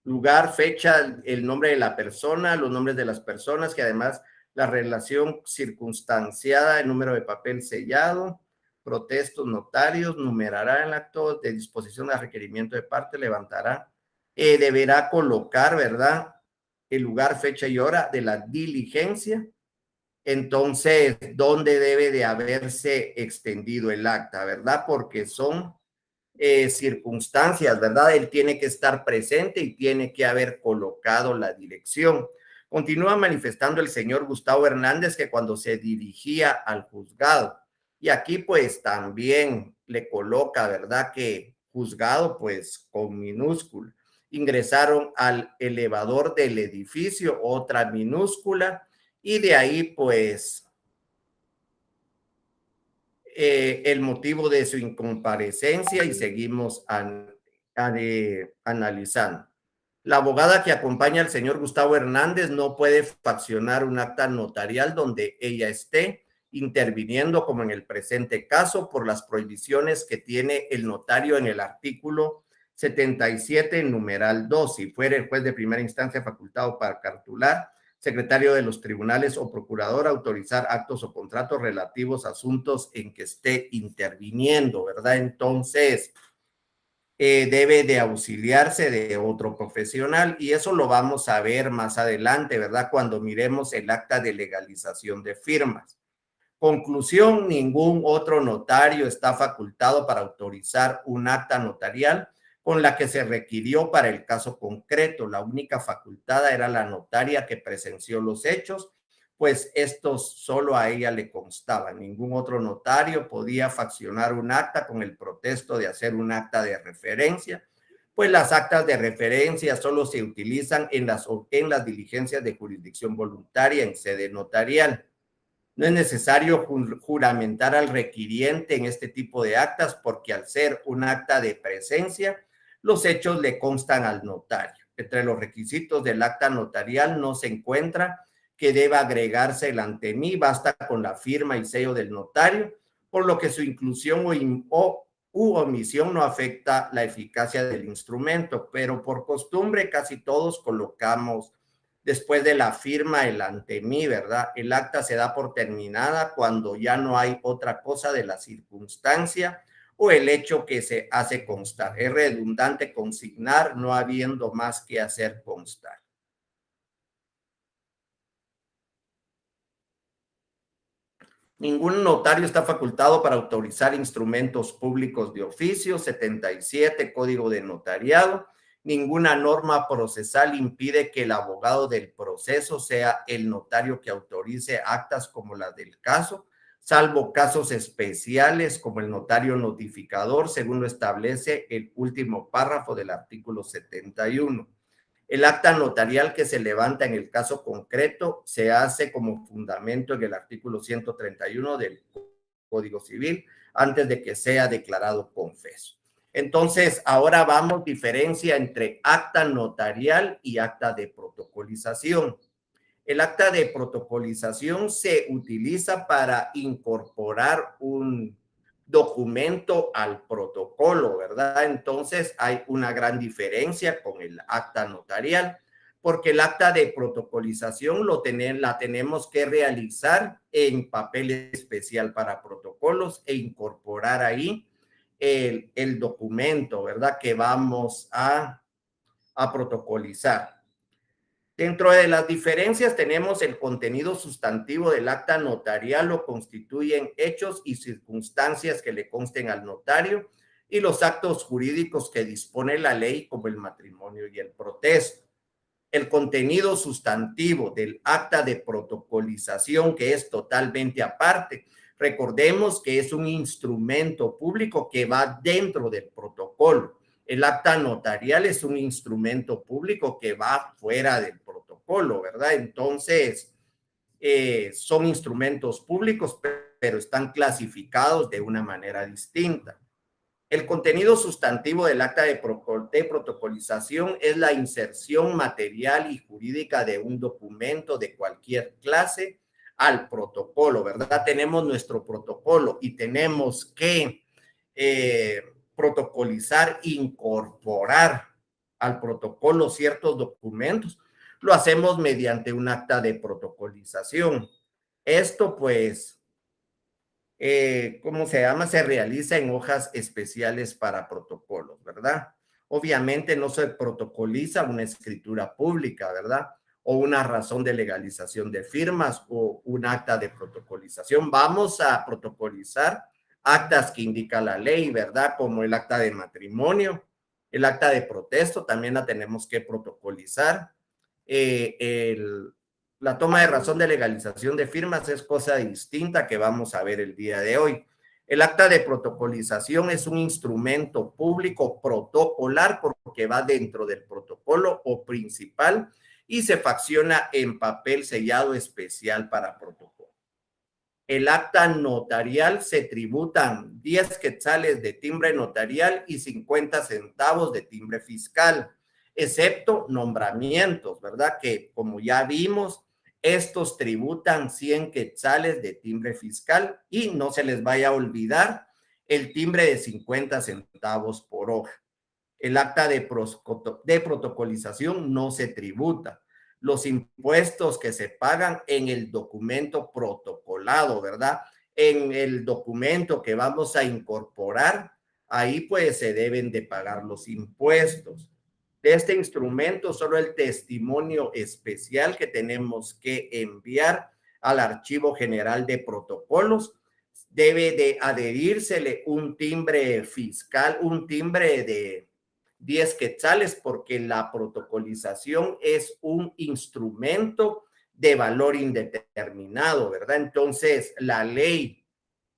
lugar, fecha, el nombre de la persona, los nombres de las personas, que además la relación circunstanciada, el número de papel sellado, protestos, notarios, numerará el acto de disposición a requerimiento de parte, levantará, deberá colocar, ¿verdad? El lugar, fecha y hora de la diligencia. Entonces, ¿dónde debe de haberse extendido el acta, verdad? Porque son circunstancias, ¿verdad? Él tiene que estar presente y tiene que haber colocado la dirección. Continúa manifestando el señor Gustavo Hernández que cuando se dirigía al juzgado, y aquí pues también le coloca, ¿verdad? Que juzgado pues con minúscula. Ingresaron al elevador del edificio, otra minúscula, y de ahí pues el motivo de su incomparecencia y seguimos analizando. La abogada que acompaña al señor Gustavo Hernández no puede faccionar un acta notarial donde ella esté interviniendo, como en el presente caso, por las prohibiciones que tiene el notario en el artículo 77, numeral 2. Si fuera el juez de primera instancia facultado para cartular, secretario de los tribunales o procurador autorizar actos o contratos relativos a asuntos en que esté interviniendo, ¿verdad? Entonces, debe de auxiliarse de otro profesional y eso lo vamos a ver más adelante, ¿verdad? Cuando miremos el acta de legalización de firmas. Conclusión, ningún otro notario está facultado para autorizar un acta notarial con la que se requirió para el caso concreto. La única facultada era la notaria que presenció los hechos, pues estos solo a ella le constaban. Ningún otro notario podía faccionar un acta con el pretexto de hacer un acta de referencia, pues las actas de referencia solo se utilizan en las diligencias de jurisdicción voluntaria en sede notarial. No es necesario juramentar al requiriente en este tipo de actas porque al ser un acta de presencia, los hechos le constan al notario. Entre los requisitos del acta notarial no se encuentra que deba agregarse el ante mí, basta con la firma y sello del notario, por lo que su inclusión u omisión no afecta la eficacia del instrumento, pero por costumbre casi todos colocamos después de la firma el ante mí, ¿verdad? El acta se da por terminada cuando ya no hay otra cosa de la circunstancia o el hecho que se hace constar. Es redundante consignar no habiendo más que hacer constar. Ningún notario está facultado para autorizar instrumentos públicos de oficio, 77, Código de Notariado. Ninguna norma procesal impide que el abogado del proceso sea el notario que autorice actas como la del caso, salvo casos especiales como el notario notificador, según lo establece el último párrafo del artículo 71. El acta notarial que se levanta en el caso concreto se hace como fundamento en el artículo 131 del Código Civil antes de que sea declarado confeso. Entonces, ahora vamos, diferencia entre acta notarial y acta de protocolización. El acta de protocolización se utiliza para incorporar un documento al protocolo, ¿verdad? Entonces hay una gran diferencia con el acta notarial, porque el acta de protocolización la tenemos que realizar en papel especial para protocolos e incorporar ahí el documento, ¿verdad? Que vamos a protocolizar. Dentro de las diferencias tenemos el contenido sustantivo del acta notarial, lo constituyen hechos y circunstancias que le consten al notario y los actos jurídicos que dispone la ley como el matrimonio y el protesto. El contenido sustantivo del acta de protocolización, que es totalmente aparte. Recordemos que es un instrumento público que va dentro del protocolo. El acta notarial es un instrumento público que va fuera del protocolo, ¿verdad? Entonces, son instrumentos públicos, pero están clasificados de una manera distinta. El contenido sustantivo del acta de protocolización es la inserción material y jurídica de un documento de cualquier clase al protocolo, ¿verdad? Tenemos nuestro protocolo y tenemos que protocolizar, incorporar al protocolo ciertos documentos, lo hacemos mediante un acta de protocolización. Esto, pues, ¿cómo se llama? Se realiza en hojas especiales para protocolos, ¿verdad? Obviamente no se protocoliza una escritura pública, ¿verdad? O una razón de legalización de firmas o un acta de protocolización. Vamos a protocolizar actas que indica la ley, ¿verdad? Como el acta de matrimonio, el acta de protesto, también la tenemos que protocolizar. La toma de razón de legalización de firmas es cosa distinta que vamos a ver el día de hoy. El acta de protocolización es un instrumento público protocolar porque va dentro del protocolo o principal y se facciona en papel sellado especial para protocolo. El acta notarial se tributan 10 quetzales de timbre notarial y 50 centavos de timbre fiscal, excepto nombramientos, ¿verdad? Que como ya vimos, estos tributan 100 quetzales de timbre fiscal y no se les vaya a olvidar el timbre de 50 centavos por hoja. El acta de protocolización no se tributa. Los impuestos que se pagan en el documento protocolado, ¿verdad? En el documento que vamos a incorporar, ahí pues se deben de pagar los impuestos. De este instrumento, solo el testimonio especial que tenemos que enviar al Archivo General de Protocolos debe de adherírsele un timbre fiscal, un timbre de 10 quetzales, porque la protocolización es un instrumento de valor indeterminado, ¿verdad? Entonces, la ley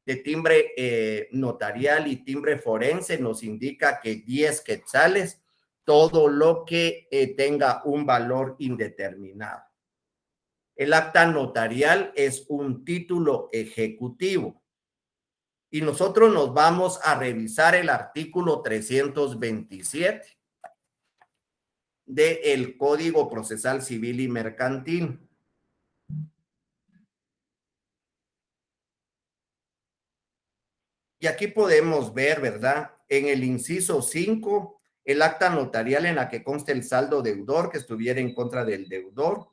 de timbre notarial y timbre forense nos indica que 10 quetzales todo lo que tenga un valor indeterminado. El acta notarial es un título ejecutivo y nosotros nos vamos a revisar el artículo 327 del Código Procesal Civil y Mercantil. Y aquí podemos ver, ¿verdad? En el inciso 5, el acta notarial en la que consta el saldo deudor que estuviera en contra del deudor,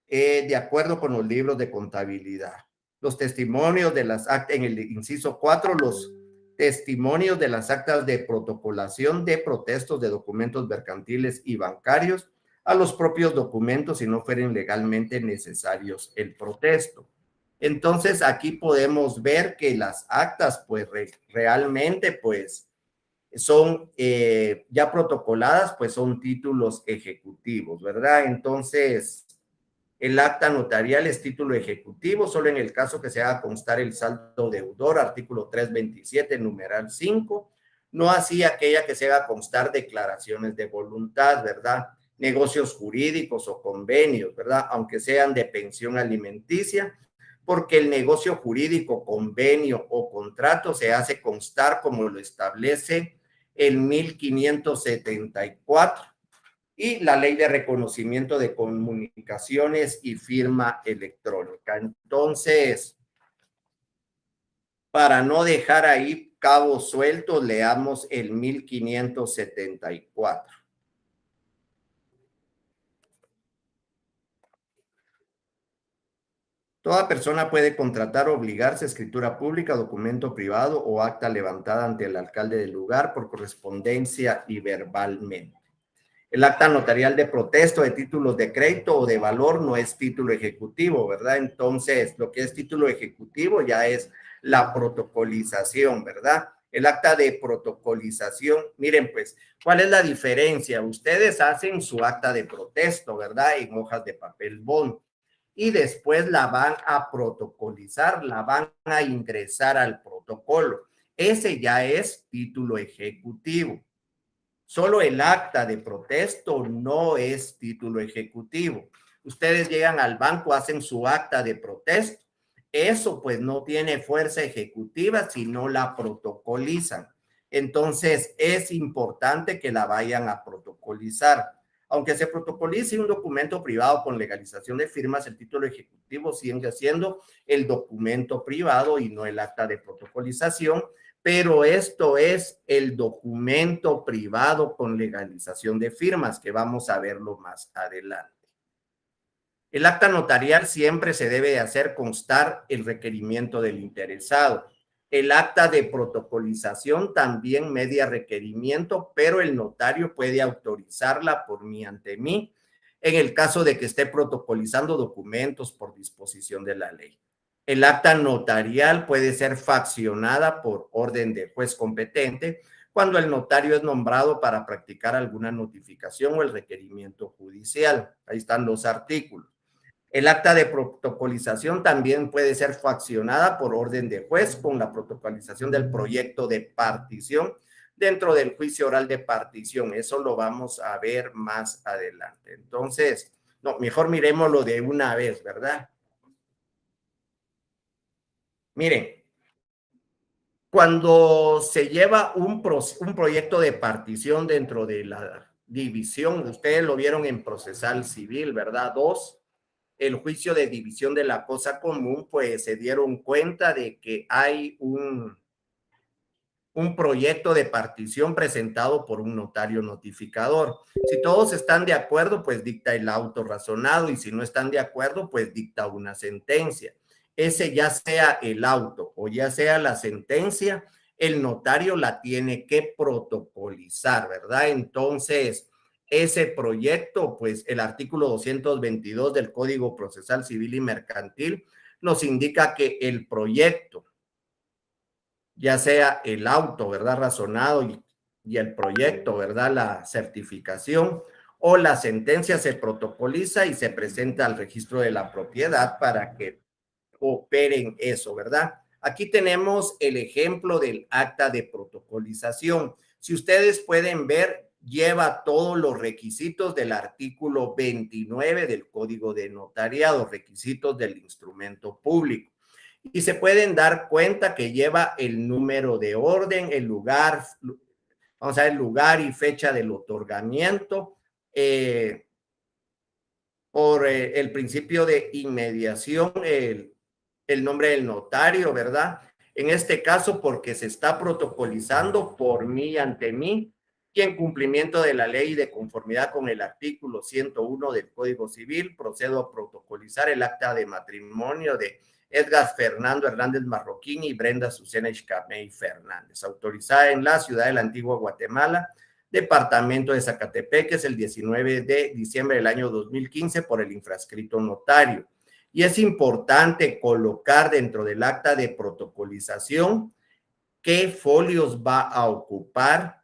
de acuerdo con los libros de contabilidad. Los testimonios de las actas, en el inciso 4, los testimonios de las actas de protocolación de protestos de documentos mercantiles y bancarios a los propios documentos si no fueren legalmente necesarios el protesto. Entonces, aquí podemos ver que las actas, pues, realmente, pues, son ya protocoladas, pues, son títulos ejecutivos, ¿verdad? Entonces, el acta notarial es título ejecutivo, solo en el caso que se haga constar el saldo deudor, artículo 327, numeral 5, no así aquella que se haga constar declaraciones de voluntad, ¿verdad? Negocios jurídicos o convenios, ¿verdad? Aunque sean de pensión alimenticia, porque el negocio jurídico, convenio o contrato se hace constar como lo establece el 1574 y la ley de reconocimiento de comunicaciones y firma electrónica. Entonces, para no dejar ahí cabos sueltos, leamos el 1574. Toda persona puede contratar o obligarse a escritura pública, documento privado o acta levantada ante el alcalde del lugar por correspondencia y verbalmente. El acta notarial de protesto de títulos de crédito o de valor no es título ejecutivo, ¿verdad? Entonces, lo que es título ejecutivo ya es la protocolización, ¿verdad? El acta de protocolización, miren pues, ¿cuál es la diferencia? Ustedes hacen su acta de protesto, ¿verdad? En hojas de papel bond y después la van a protocolizar, la van a ingresar al protocolo. Ese ya es título ejecutivo. Solo el acta de protesto no es título ejecutivo. Ustedes llegan al banco, hacen su acta de protesto. Eso pues no tiene fuerza ejecutiva si no la protocolizan. Entonces es importante que la vayan a protocolizar. Aunque se protocolice un documento privado con legalización de firmas, el título ejecutivo sigue siendo el documento privado y no el acta de protocolización, pero esto es el documento privado con legalización de firmas, que vamos a verlo más adelante. El acta notarial siempre se debe hacer constar el requerimiento del interesado. El acta de protocolización también media requerimiento, pero el notario puede autorizarla por mí ante mí en el caso de que esté protocolizando documentos por disposición de la ley. El acta notarial puede ser faccionada por orden de juez competente cuando el notario es nombrado para practicar alguna notificación o el requerimiento judicial. Ahí están los artículos. El acta de protocolización también puede ser faccionada por orden de juez con la protocolización del proyecto de partición dentro del juicio oral de partición. Eso lo vamos a ver más adelante. Entonces, no, mejor miremoslo de una vez, ¿verdad? Miren, cuando se lleva un proyecto de partición dentro de la división, ustedes lo vieron en procesal civil, ¿verdad? 2, el juicio de división de la cosa común, pues se dieron cuenta de que hay un proyecto de partición presentado por un notario notificador. Si todos están de acuerdo, pues dicta el auto razonado, y si no están de acuerdo, pues dicta una sentencia. Ese ya sea el auto o ya sea la sentencia, el notario la tiene que protocolizar, ¿verdad? Entonces, ese proyecto, pues el artículo 222 del Código Procesal Civil y Mercantil nos indica que el proyecto, ya sea el auto, ¿verdad? Razonado y el proyecto, ¿verdad? La certificación o la sentencia se protocoliza y se presenta al registro de la propiedad para que operen eso, ¿verdad? Aquí tenemos el ejemplo del acta de protocolización. Si ustedes pueden ver, lleva todos los requisitos del artículo 29 del Código de Notariado, requisitos del instrumento público. Y se pueden dar cuenta que lleva el número de orden, el lugar, vamos a ver, el lugar y fecha del otorgamiento, por el principio de inmediación, el nombre del notario, ¿verdad? En este caso, porque se está protocolizando por mí ante mí y en cumplimiento de la ley de conformidad con el artículo 101 del Código Civil, procedo a protocolizar el acta de matrimonio de Edgar Fernando Hernández Marroquín y Brenda Susana Xcamey Fernández, autorizada en la ciudad de la Antigua Guatemala, departamento de Zacatepec, es el 19 de diciembre del año 2015 por el infrascrito notario. Y es importante colocar dentro del acta de protocolización qué folios va a ocupar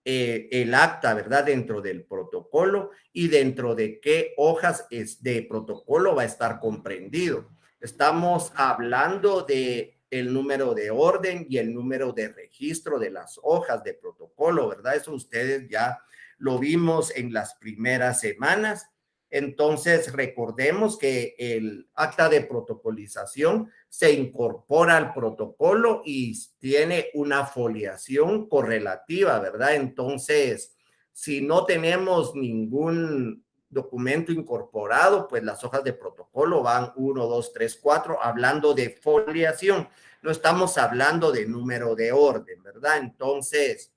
el acta, ¿verdad? Dentro del protocolo y dentro de qué hojas de protocolo va a estar comprendido. Estamos hablando de el número de orden y el número de registro de las hojas de protocolo, ¿verdad? Eso ustedes ya lo vimos en las primeras semanas. Entonces, recordemos que el acta de protocolización se incorpora al protocolo y tiene una foliación correlativa, ¿verdad? Entonces, si no tenemos ningún documento incorporado, pues las hojas de protocolo van 1, 2, 3, 4, hablando de foliación. No estamos hablando de número de orden, ¿verdad? Entonces,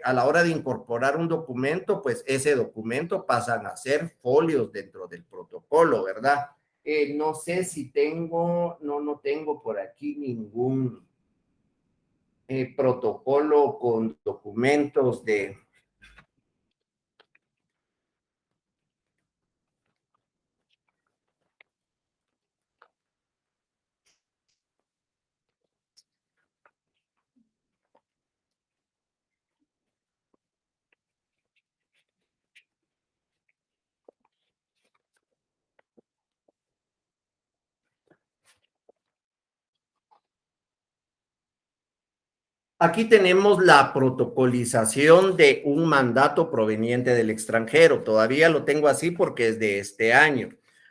a la hora de incorporar un documento, pues ese documento pasan a ser folios dentro del protocolo, ¿verdad? No sé si tengo, no tengo por aquí ningún protocolo con documentos de... Aquí tenemos la protocolización de un mandato proveniente del extranjero. Todavía lo tengo así porque es de este año.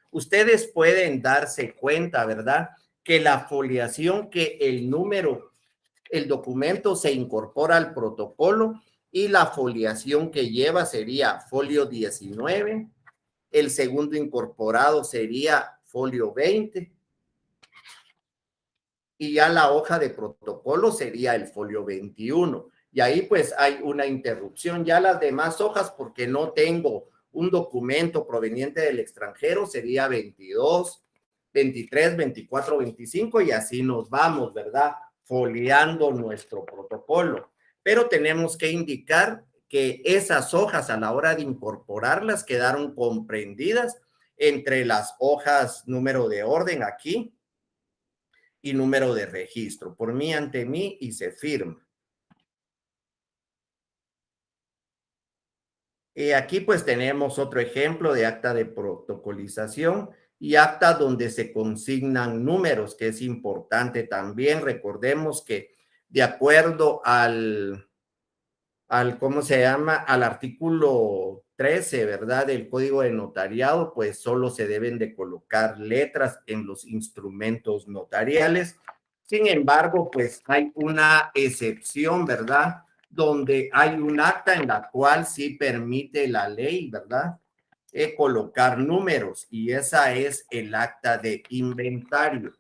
Ustedes pueden darse cuenta, ¿verdad? Que la foliación, que el documento se incorpora al protocolo y la foliación que lleva sería folio 19, el segundo incorporado sería folio 20 y ya la hoja de protocolo sería el folio 21. Y ahí pues hay una interrupción. Ya las demás hojas, porque no tengo un documento proveniente del extranjero, sería 22, 23, 24, 25 y así nos vamos, ¿verdad? Foliando nuestro protocolo. Pero tenemos que indicar que esas hojas a la hora de incorporarlas quedaron comprendidas entre las hojas número de orden aquí y número de registro, por mí ante mí y se firma. Y aquí pues tenemos otro ejemplo de acta de protocolización y acta donde se consignan números, que es importante también. Recordemos que de acuerdo ¿cómo se llama? Al artículo 13, ¿verdad? Del Código de Notariado, pues solo se deben de colocar letras en los instrumentos notariales. Sin embargo, pues hay una excepción, ¿verdad? Donde hay un acta en la cual sí permite la ley, ¿verdad? Colocar números y esa es el acta de inventario.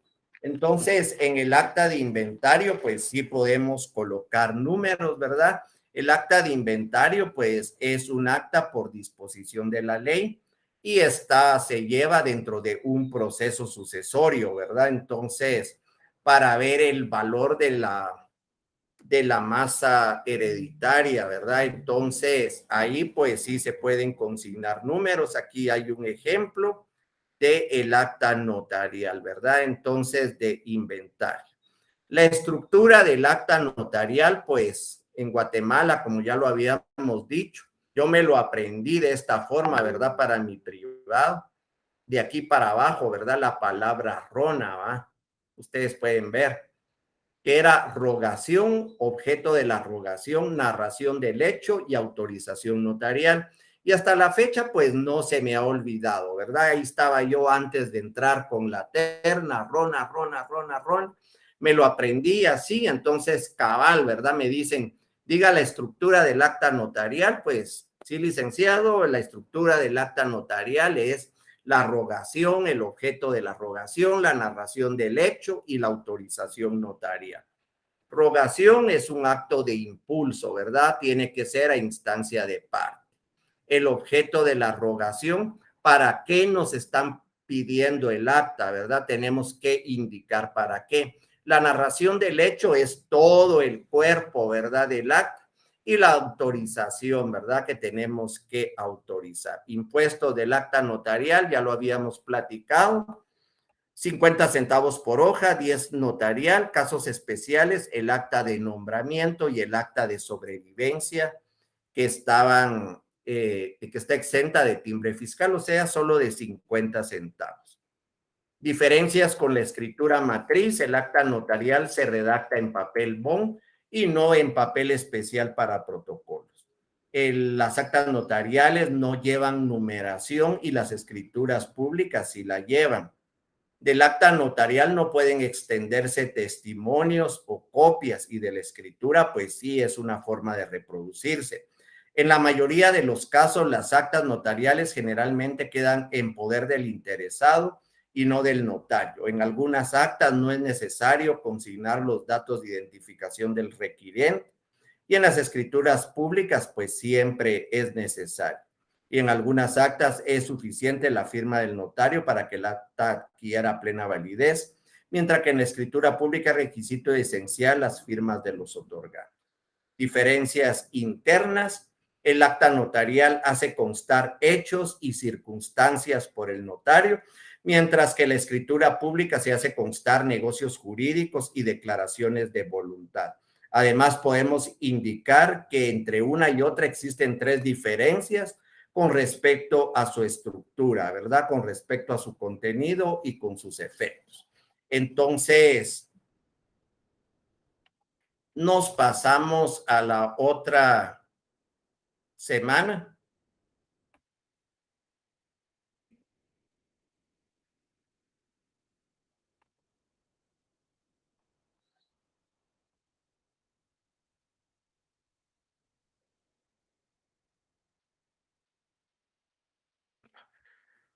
Entonces, en el acta de inventario, pues sí podemos colocar números, ¿verdad? El acta de inventario, pues, es un acta por disposición de la ley y se lleva dentro de un proceso sucesorio, ¿verdad? Entonces, para ver el valor de la masa hereditaria, ¿verdad? Entonces, ahí pues sí se pueden consignar números. Aquí hay un ejemplo de el acta notarial, ¿verdad? Entonces, de inventario. La estructura del acta notarial, pues en Guatemala, como ya lo habíamos dicho, yo me lo aprendí de esta forma, ¿verdad? Para mi privado, de aquí para abajo, ¿verdad? La palabra rona, ¿va? Ustedes pueden ver que era rogación, objeto de la rogación, narración del hecho y autorización notarial. Y hasta la fecha, pues no se me ha olvidado, ¿verdad? Ahí estaba yo antes de entrar con la terna, rona, rona, rona, ron. Me lo aprendí así, entonces cabal, ¿verdad? Me dicen, diga la estructura del acta notarial, pues sí, licenciado, la estructura del acta notarial es la rogación, el objeto de la rogación, la narración del hecho y la autorización notaria. Rogación es un acto de impulso, ¿verdad? Tiene que ser a instancia de parte. El objeto de la rogación, ¿para qué nos están pidiendo el acta, verdad? Tenemos que indicar para qué. La narración del hecho es todo el cuerpo, ¿verdad? Del acta y la autorización, ¿verdad? Que tenemos que autorizar. Impuesto del acta notarial, ya lo habíamos platicado. 50 centavos por hoja, 10 notarial, casos especiales, el acta de nombramiento y el acta de sobrevivencia que que está exenta de timbre fiscal, o sea, solo de 50 centavos. Diferencias con la escritura matriz, el acta notarial se redacta en papel bond y no en papel especial para protocolos. Las actas notariales no llevan numeración y las escrituras públicas sí la llevan. Del acta notarial no pueden extenderse testimonios o copias y de la escritura, pues sí es una forma de reproducirse. En la mayoría de los casos, las actas notariales generalmente quedan en poder del interesado y no del notario. En algunas actas no es necesario consignar los datos de identificación del requiriente y en las escrituras públicas, pues siempre es necesario. Y en algunas actas es suficiente la firma del notario para que el acta adquiera plena validez, mientras que en la escritura pública es requisito esencial las firmas de los otorgados. Diferencias internas. El acta notarial hace constar hechos y circunstancias por el notario, mientras que la escritura pública se hace constar negocios jurídicos y declaraciones de voluntad. Además, podemos indicar que entre una y otra existen tres diferencias con respecto a su estructura, ¿verdad? Con respecto a su contenido y con sus efectos. Entonces, nos pasamos a la otra semana.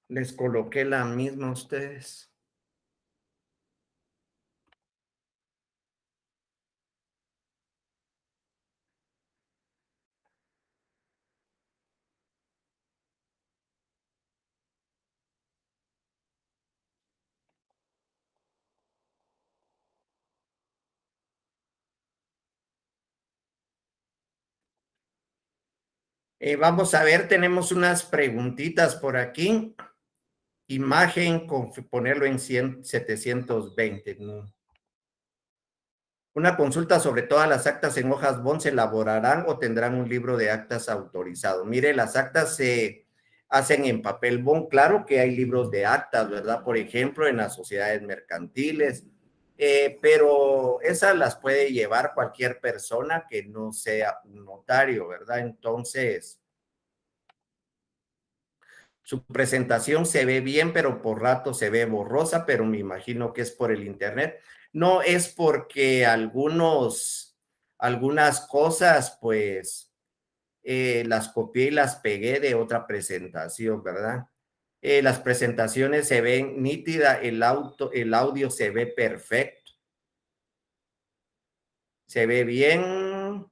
Les coloqué la misma a ustedes. Vamos a ver, tenemos unas preguntitas por aquí. Imagen, ponerlo en 720. Una consulta sobre todas las actas en hojas bond, ¿se elaborarán o tendrán un libro de actas autorizado? Mire, las actas se hacen en papel bond. Claro que hay libros de actas, ¿verdad? Por ejemplo, en las sociedades mercantiles, pero esas las puede llevar cualquier persona que no sea un notario, ¿verdad? Entonces, su presentación se ve bien, pero por rato se ve borrosa, pero me imagino que es por el internet. No es porque algunas cosas, pues, las copié y las pegué de otra presentación, ¿verdad? Las presentaciones se ven nítidas, el audio se ve perfecto, se ve bien.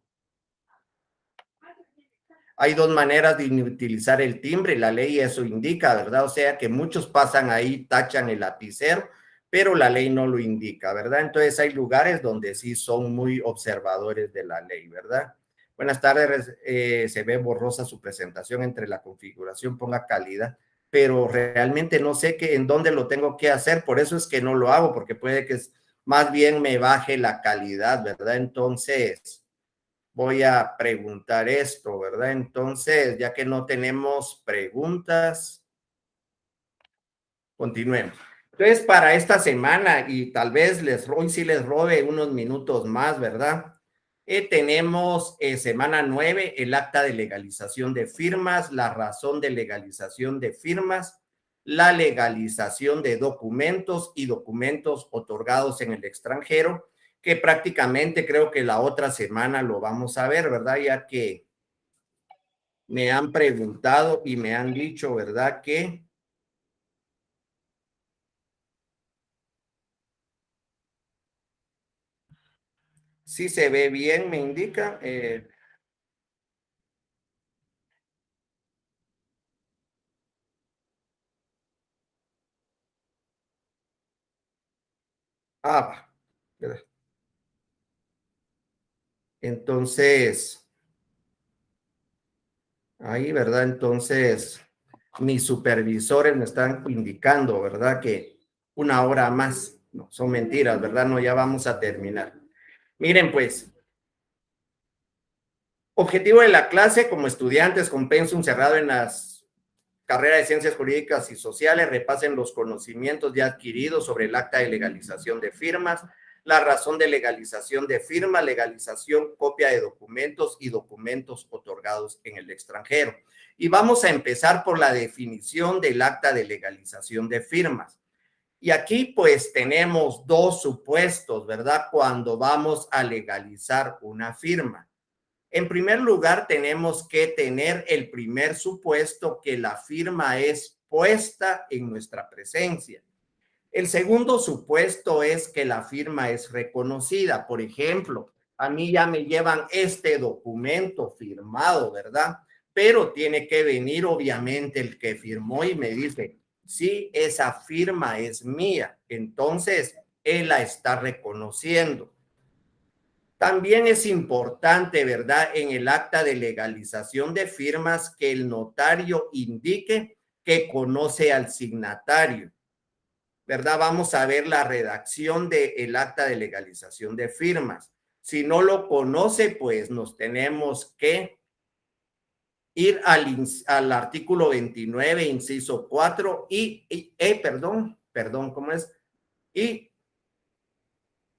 Hay dos maneras de utilizar el timbre, la ley eso indica, ¿verdad? O sea que muchos pasan ahí, tachan el lapicero, pero la ley no lo indica, ¿verdad? Entonces hay lugares donde sí son muy observadores de la ley, ¿verdad? Buenas tardes, se ve borrosa su presentación entre la configuración, ponga calidad, pero realmente no sé en dónde lo tengo que hacer, por eso es que no lo hago, porque puede que más bien me baje la calidad, ¿verdad? Entonces voy a preguntar esto, ¿verdad? Entonces, ya que no tenemos preguntas, continuemos. Entonces, para esta semana, y tal vez hoy sí les robe unos minutos más, ¿verdad? Tenemos semana 9, el acta de legalización de firmas, la razón de legalización de firmas, la legalización de documentos y documentos otorgados en el extranjero, que prácticamente creo que la otra semana lo vamos a ver, ¿verdad? Ya que me han preguntado y me han dicho, ¿verdad? Que sí se ve bien, me indica. Va. Entonces, ahí, ¿verdad? Entonces, mis supervisores me están indicando, ¿verdad? Que una hora más. No, son mentiras, ¿verdad? No, ya vamos a terminar. Miren, pues, objetivo de la clase como estudiantes con pensum cerrado en las carreras de Ciencias Jurídicas y Sociales, repasen los conocimientos ya adquiridos sobre el acta de legalización de firmas, la razón de legalización de firma, legalización, copia de documentos y documentos otorgados en el extranjero. Y vamos a empezar por la definición del acta de legalización de firmas. Y aquí pues tenemos dos supuestos, ¿verdad? Cuando vamos a legalizar una firma. En primer lugar, tenemos que tener el primer supuesto que la firma es puesta en nuestra presencia. El segundo supuesto es que la firma es reconocida. Por ejemplo, a mí ya me llevan este documento firmado, ¿verdad? Pero tiene que venir obviamente el que firmó y me dice, sí, esa firma es mía. Entonces, él la está reconociendo. También es importante, ¿verdad?, en el acta de legalización de firmas que el notario indique que conoce al signatario, ¿verdad? Vamos a ver la redacción del acta de legalización de firmas. Si no lo conoce, pues nos tenemos que ir al artículo 29, inciso 4 perdón, ¿cómo es? Y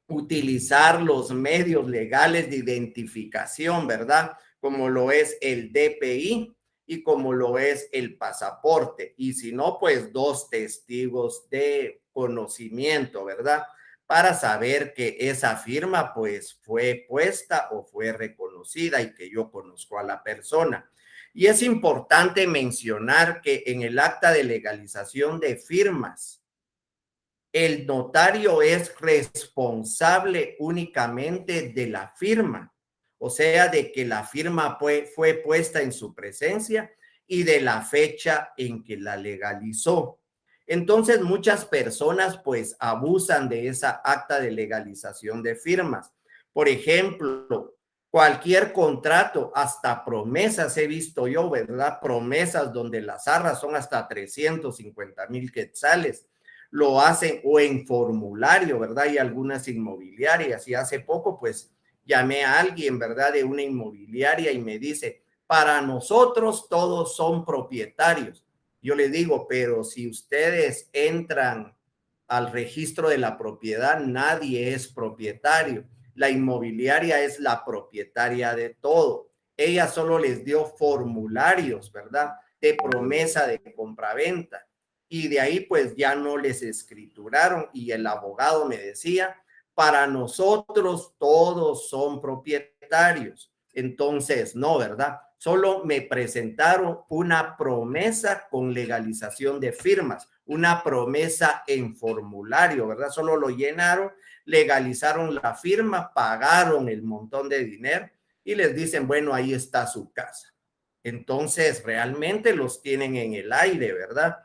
utilizar los medios legales de identificación, ¿verdad? Como lo es el DPI y como lo es el pasaporte. Y si no, pues dos testigos de conocimiento, ¿verdad? Para saber que esa firma pues fue puesta o fue reconocida y que yo conozco a la persona. Y es importante mencionar que en el acta de legalización de firmas, el notario es responsable únicamente de la firma, o sea, de que la firma fue puesta en su presencia y de la fecha en que la legalizó. Entonces, muchas personas pues abusan de esa acta de legalización de firmas. Por ejemplo, Cualquier contrato, hasta promesas he visto yo, ¿verdad? Promesas donde las arras son hasta 350,000 quetzales. Lo hacen o en formulario, ¿verdad? Y algunas inmobiliarias. Y hace poco, pues, llamé a alguien, ¿verdad? De una inmobiliaria y me dice, para nosotros todos son propietarios. Yo le digo, pero si ustedes entran al registro de la propiedad, nadie es propietario. La inmobiliaria es la propietaria de todo. Ella solo les dio formularios, ¿verdad? De promesa de compraventa. Y de ahí pues ya no les escrituraron y el abogado me decía, para nosotros todos son propietarios. Entonces, no, ¿verdad? Solo me presentaron una promesa con legalización de firmas, una promesa en formulario, ¿verdad? Solo lo llenaron, legalizaron la firma, pagaron el montón de dinero y les dicen, bueno, ahí está su casa. Entonces, realmente los tienen en el aire, ¿verdad?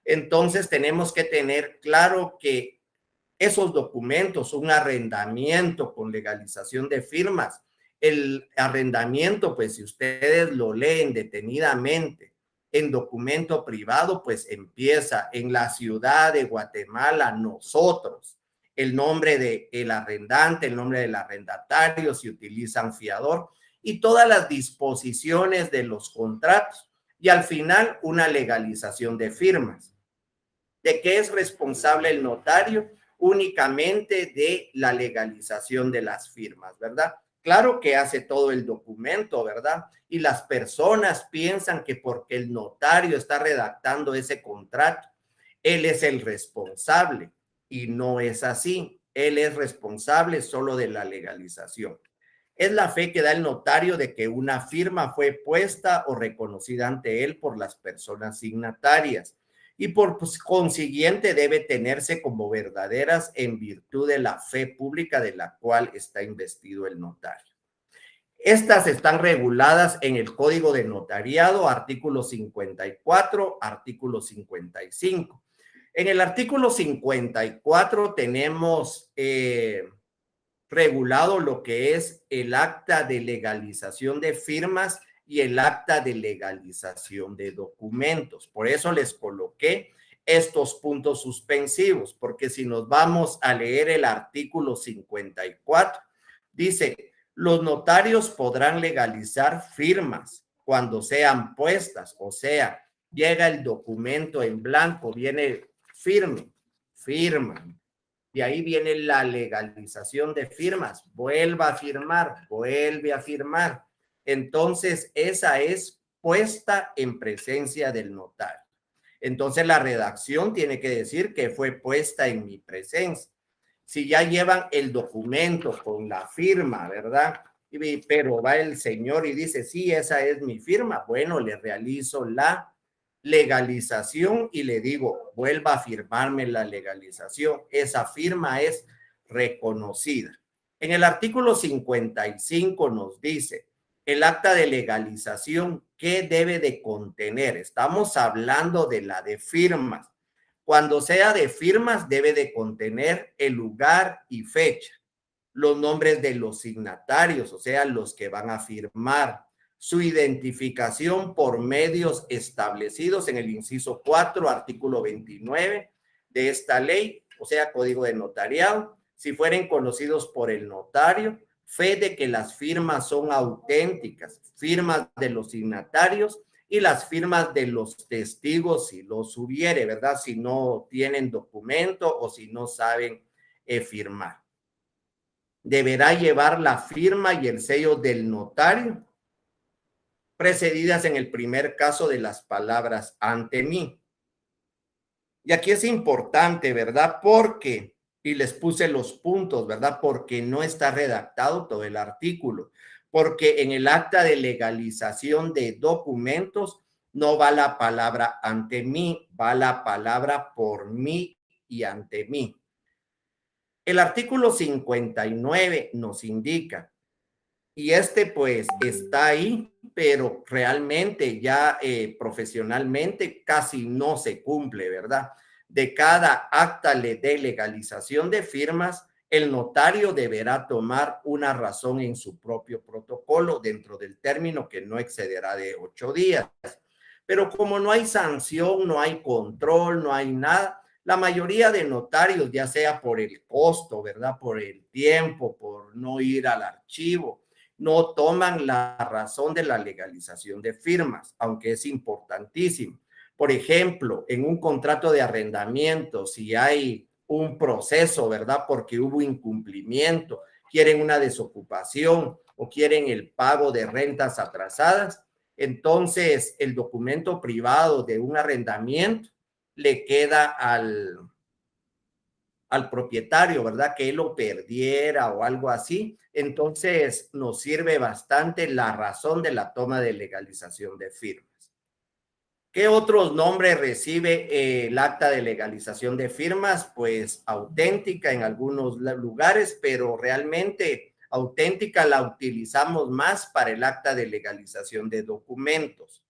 Entonces, tenemos que tener claro que esos documentos, un arrendamiento con legalización de firmas, el arrendamiento, pues si ustedes lo leen detenidamente en documento privado, pues empieza en la ciudad de Guatemala, nosotros, el nombre del arrendante, el nombre del arrendatario, si utilizan fiador y todas las disposiciones de los contratos y al final una legalización de firmas. ¿De qué es responsable el notario? Únicamente de la legalización de las firmas, ¿verdad? Claro que hace todo el documento, ¿verdad? Y las personas piensan que porque el notario está redactando ese contrato, él es el responsable y no es así. Él es responsable solo de la legalización. Es la fe que da el notario de que una firma fue puesta o reconocida ante él por las personas signatarias y por consiguiente debe tenerse como verdaderas en virtud de la fe pública de la cual está investido el notario. Estas están reguladas en el Código de Notariado, artículo 54, artículo 55. En el artículo 54 tenemos regulado lo que es el acta de legalización de firmas y el acta de legalización de documentos. Por eso les coloqué estos puntos suspensivos, porque si nos vamos a leer el artículo 54, dice, los notarios podrán legalizar firmas cuando sean puestas, o sea, llega el documento en blanco, viene firme, firma. De ahí viene la legalización de firmas. Vuelva a firmar, vuelve a firmar. Entonces, esa es puesta en presencia del notario. Entonces, la redacción tiene que decir que fue puesta en mi presencia. Si ya llevan el documento con la firma, ¿verdad? Pero va el señor y dice, sí, esa es mi firma. Bueno, le realizo la legalización y le digo, vuelva a firmarme la legalización. Esa firma es reconocida. En el artículo 55 nos dice, el acta de legalización, ¿qué debe de contener? Estamos hablando de la de firmas. Cuando sea de firmas, debe de contener el lugar y fecha, los nombres de los signatarios, o sea, los que van a firmar, su identificación por medios establecidos en el inciso 4, artículo 29 de esta ley, o sea, Código de Notariado, si fueren conocidos por el notario, fe de que las firmas son auténticas, firmas de los signatarios y las firmas de los testigos si los hubiere, ¿verdad? Si no tienen documento o si no saben firmar. Deberá llevar la firma y el sello del notario, precedidas en el primer caso de las palabras ante mí. Y aquí es importante, ¿verdad? Porque, y les puse los puntos, ¿verdad? Porque no está redactado todo el artículo, porque en el acta de legalización de documentos no va la palabra ante mí, va la palabra por mí y ante mí. El artículo 59 nos indica, y este pues está ahí, pero realmente ya profesionalmente casi no se cumple, ¿verdad? De cada acta de legalización de firmas, el notario deberá tomar una razón en su propio protocolo dentro del término que no excederá de 8 días. Pero como no hay sanción, no hay control, no hay nada, la mayoría de notarios, ya sea por el costo, ¿verdad? Por el tiempo, por no ir al archivo, no toman la razón de la legalización de firmas, aunque es importantísimo. Por ejemplo, en un contrato de arrendamiento, si hay un proceso, ¿verdad? Porque hubo incumplimiento, quieren una desocupación o quieren el pago de rentas atrasadas, entonces el documento privado de un arrendamiento le queda al propietario, ¿verdad? Que él lo perdiera o algo así. Entonces nos sirve bastante la razón de la toma de legalización de firmas. ¿Qué otros nombres recibe el acta de legalización de firmas? Pues auténtica en algunos lugares, pero realmente auténtica la utilizamos más para el acta de legalización de documentos.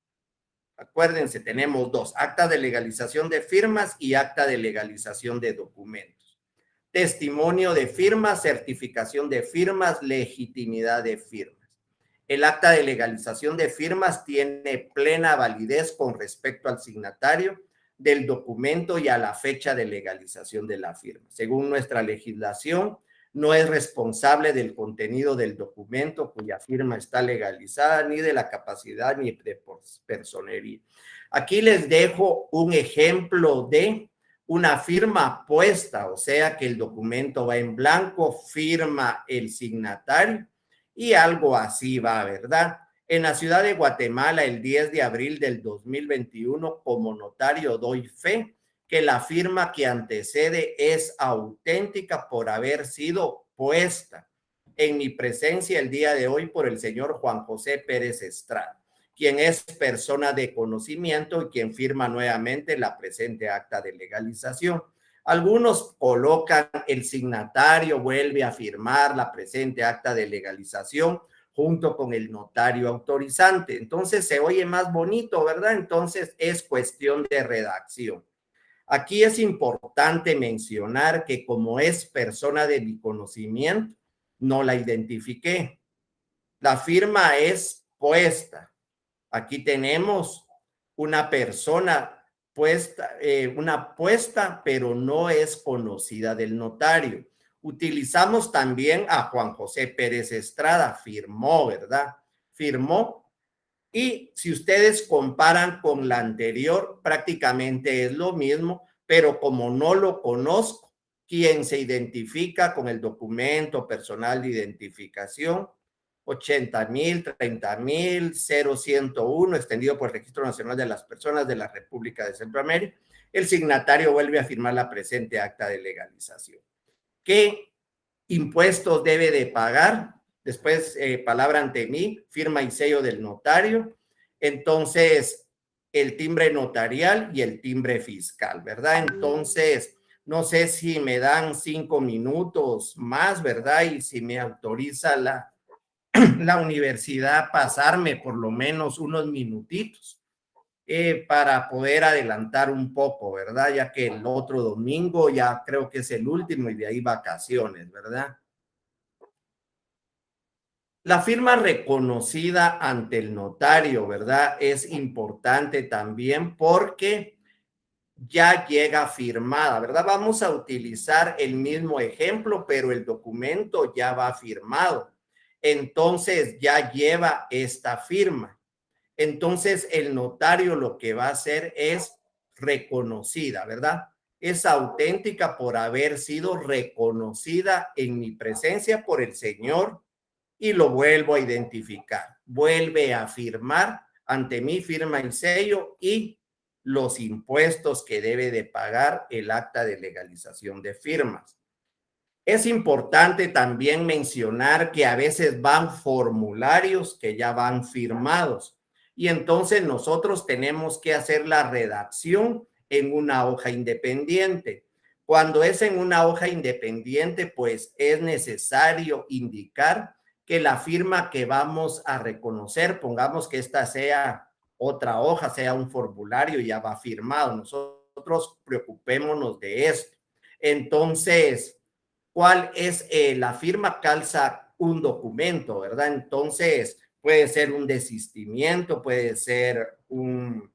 Acuérdense, tenemos dos, acta de legalización de firmas y acta de legalización de documentos. Testimonio de firmas, certificación de firmas, legitimidad de firmas. El acta de legalización de firmas tiene plena validez con respecto al signatario del documento y a la fecha de legalización de la firma. Según nuestra legislación, no es responsable del contenido del documento cuya firma está legalizada, ni de la capacidad ni de personería. Aquí les dejo un ejemplo de una firma puesta, o sea que el documento va en blanco, firma el signatario y algo así va, ¿verdad? En la ciudad de Guatemala, el 10 de abril del 2021, como notario doy fe que la firma que antecede es auténtica por haber sido puesta en mi presencia el día de hoy por el señor Juan José Pérez Estrada, quien es persona de conocimiento y quien firma nuevamente la presente acta de legalización. Algunos colocan el signatario, vuelve a firmar la presente acta de legalización junto con el notario autorizante. Entonces se oye más bonito, ¿verdad? Entonces es cuestión de redacción. Aquí es importante mencionar que como es persona de mi conocimiento, no la identifiqué. La firma es puesta. Aquí tenemos una persona puesta, una puesta, pero no es conocida del notario. Utilizamos también a Juan José Pérez Estrada, firmó, ¿verdad? Firmó. Y si ustedes comparan con la anterior, prácticamente es lo mismo, pero como no lo conozco, quien se identifica con el documento personal de identificación 80,000, 30,000, 0101, extendido por el Registro Nacional de las Personas de la República de Centroamérica, el signatario vuelve a firmar la presente acta de legalización. ¿Qué impuestos debe de pagar? Después, palabra ante mí, firma y sello del notario. Entonces, el timbre notarial y el timbre fiscal, ¿verdad? Entonces, no sé si me dan 5 minutos más, ¿verdad? Y si me autoriza la universidad pasarme por lo menos unos minutitos para poder adelantar un poco, ¿verdad? Ya que el otro domingo ya creo que es el último y de ahí vacaciones, ¿verdad? La firma reconocida ante el notario, ¿verdad? Es importante también porque ya llega firmada, ¿verdad? Vamos a utilizar el mismo ejemplo, pero el documento ya va firmado. Entonces ya lleva esta firma. Entonces el notario lo que va a hacer es reconocida, ¿verdad? Es auténtica por haber sido reconocida en mi presencia por el Señor y lo vuelvo a identificar. Vuelve a firmar ante mí, firma el sello y los impuestos que debe de pagar el acta de legalización de firmas. Es importante también mencionar que a veces van formularios que ya van firmados y entonces nosotros tenemos que hacer la redacción en una hoja independiente. Cuando es en una hoja independiente, pues es necesario indicar que la firma que vamos a reconocer, pongamos que esta sea otra hoja, sea un formulario, ya va firmado. Nosotros preocupémonos de esto. Entonces, ¿Cuál es la firma? Calza un documento, ¿verdad? Entonces, puede ser un desistimiento, puede ser un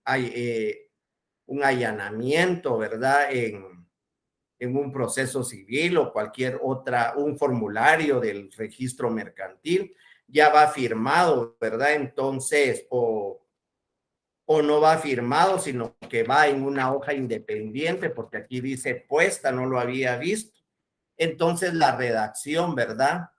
allanamiento, ¿verdad? En un proceso civil o cualquier otra, un formulario del registro mercantil, ya va firmado, ¿verdad? Entonces, o no va firmado, sino que va en una hoja independiente, porque aquí dice puesta, no lo había visto. Entonces, la redacción, ¿verdad?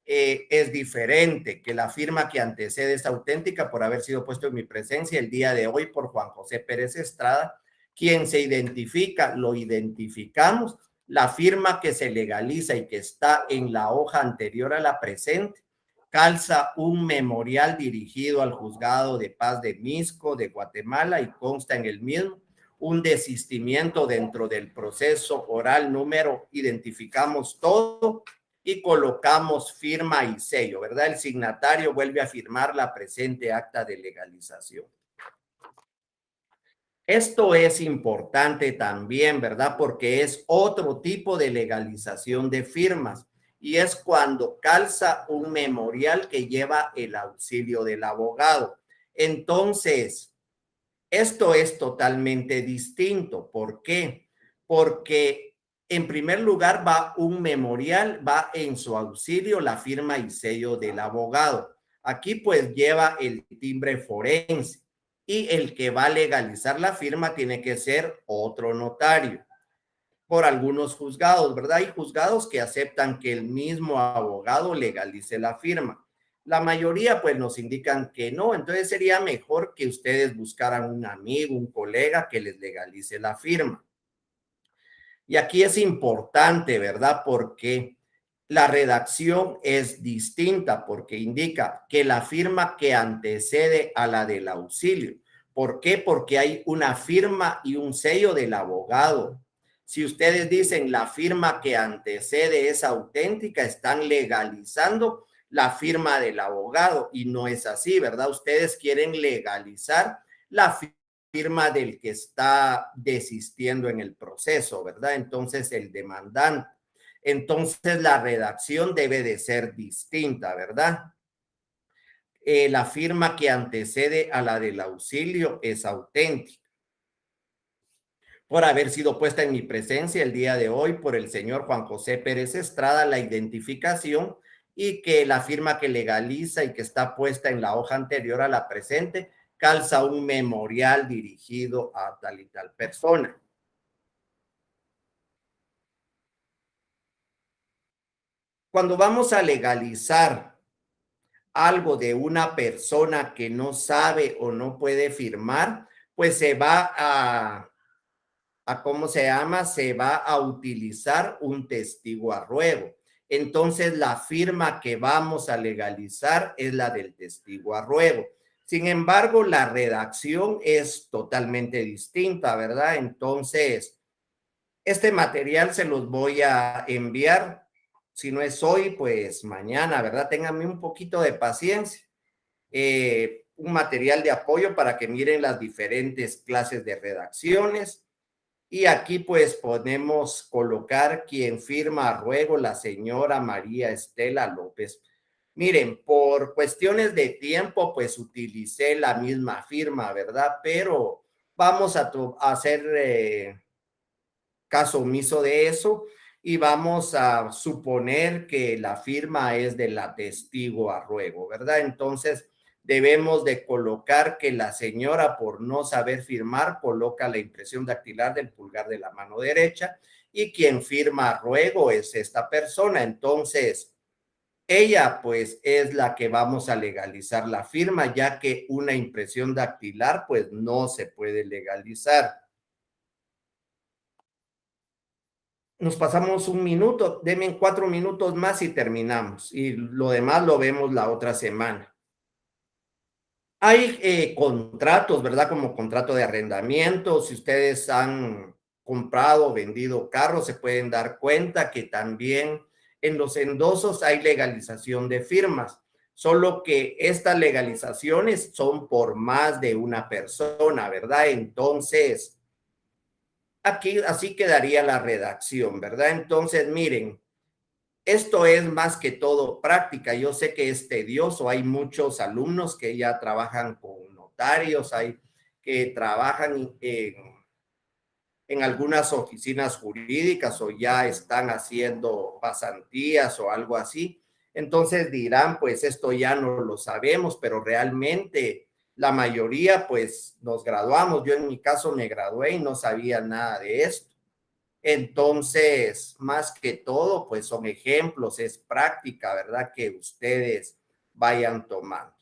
Es diferente, que la firma que antecede es auténtica por haber sido puesto en mi presencia el día de hoy por Juan José Pérez Estrada, quien se identifica, lo identificamos, la firma que se legaliza y que está en la hoja anterior a la presente, calza un memorial dirigido al Juzgado de Paz de Mixco de Guatemala y consta en el mismo un desistimiento dentro del proceso oral número, identificamos todo y colocamos firma y sello, ¿verdad? El signatario vuelve a firmar la presente acta de legalización. Esto es importante también, ¿verdad? Porque es otro tipo de legalización de firmas y es cuando calza un memorial que lleva el auxilio del abogado. Entonces, esto es totalmente distinto. ¿Por qué? Porque en primer lugar va un memorial, va en su auxilio la firma y sello del abogado. Aquí pues lleva el timbre forense y el que va a legalizar la firma tiene que ser otro notario por algunos juzgados, ¿verdad? Hay juzgados que aceptan que el mismo abogado legalice la firma. La mayoría pues nos indican que no, entonces sería mejor que ustedes buscaran un amigo, un colega que les legalice la firma. Y aquí es importante, ¿verdad? Porque la redacción es distinta, porque indica que la firma que antecede a la del auxilio. ¿Por qué? Porque hay una firma y un sello del abogado. Si ustedes dicen la firma que antecede es auténtica, están legalizando la firma del abogado y no es así, ¿verdad? Ustedes quieren legalizar la firma del que está desistiendo en el proceso, ¿verdad? Entonces, el demandante. Entonces, la redacción debe de ser distinta, ¿verdad? La firma que antecede a la del auxilio es auténtica. Por haber sido puesta en mi presencia el día de hoy por el señor Juan José Pérez Estrada, la identificación y que la firma que legaliza y que está puesta en la hoja anterior a la presente calza un memorial dirigido a tal y tal persona. Cuando vamos a legalizar algo de una persona que no sabe o no puede firmar, pues se va ¿cómo se llama? Se va a utilizar un testigo a ruego. Entonces, la firma que vamos a legalizar es la del testigo a ruego. Sin embargo, la redacción es totalmente distinta, ¿verdad? Entonces, este material se los voy a enviar. Si no es hoy, pues mañana, ¿verdad? Ténganme un poquito de paciencia. Un material de apoyo para que miren las diferentes clases de redacciones. Y aquí pues podemos colocar quien firma a ruego, la señora María Estela López. Miren, por cuestiones de tiempo, pues utilicé la misma firma, ¿verdad? Pero vamos a hacer caso omiso de eso y vamos a suponer que la firma es de la testigo a ruego, ¿verdad? Entonces debemos de colocar que la señora, por no saber firmar, coloca la impresión dactilar del pulgar de la mano derecha y quien firma a ruego es esta persona. Entonces, ella pues es la que vamos a legalizar la firma, ya que una impresión dactilar pues no se puede legalizar. Nos pasamos un minuto, denme 4 minutos más y terminamos. Y lo demás lo vemos la otra semana. Hay contratos, ¿verdad? Como contrato de arrendamiento. Si ustedes han comprado o vendido carros, se pueden dar cuenta que también en los endosos hay legalización de firmas. Solo que estas legalizaciones son por más de una persona, ¿verdad? Entonces, aquí así quedaría la redacción, ¿verdad? Entonces, miren, Esto es más que todo práctica. Yo sé que es tedioso. Hay muchos alumnos que ya trabajan con notarios, hay que trabajan en algunas oficinas jurídicas o ya están haciendo pasantías o algo así. Entonces dirán, pues esto ya no lo sabemos, pero realmente la mayoría pues nos graduamos. Yo en mi caso me gradué y no sabía nada de esto. Entonces, más que todo, pues son ejemplos, es práctica, ¿verdad? Que ustedes vayan tomando.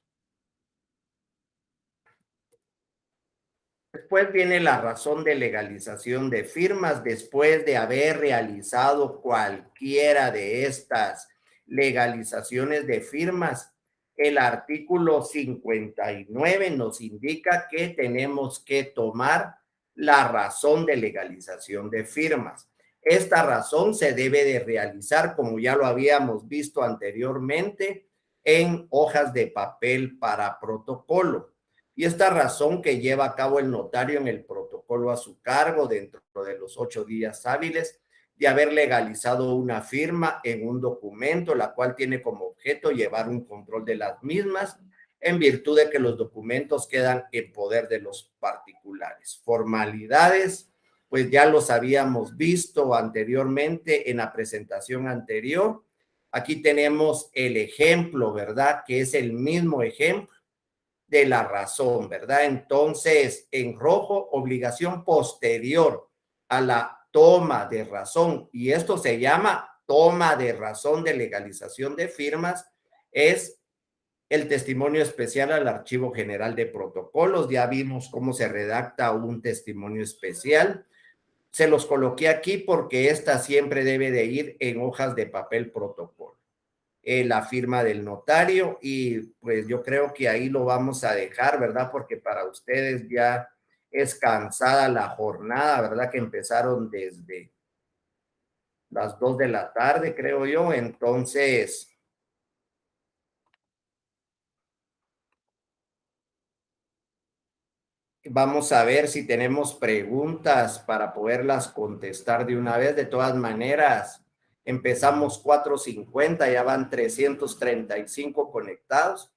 Después viene la razón de legalización de firmas. Después de haber realizado cualquiera de estas legalizaciones de firmas, el artículo 59 nos indica que tenemos que tomar la razón de legalización de firmas. Esta razón se debe de realizar, como ya lo habíamos visto anteriormente, en hojas de papel para protocolo. Y esta razón que lleva a cabo el notario en el protocolo a su cargo dentro de los 8 días hábiles de haber legalizado una firma en un documento, la cual tiene como objeto llevar un control de las mismas en virtud de que los documentos quedan en poder de los particulares. Formalidades, pues ya los habíamos visto anteriormente en la presentación anterior. Aquí tenemos el ejemplo, ¿verdad? Que es el mismo ejemplo de la razón, ¿verdad? Entonces, en rojo, obligación posterior a la toma de razón, y esto se llama toma de razón de legalización de firmas, es el testimonio especial al Archivo General de Protocolos. Ya vimos cómo se redacta un testimonio especial. Se los coloqué aquí porque esta siempre debe de ir en hojas de papel protocolo. La firma del notario y pues yo creo que ahí lo vamos a dejar, ¿verdad? Porque para ustedes ya es cansada la jornada, ¿verdad? Que empezaron desde las 2 de la tarde, creo yo. Entonces, vamos a ver si tenemos preguntas para poderlas contestar de una vez. De todas maneras, empezamos 4:50, ya van 335 conectados.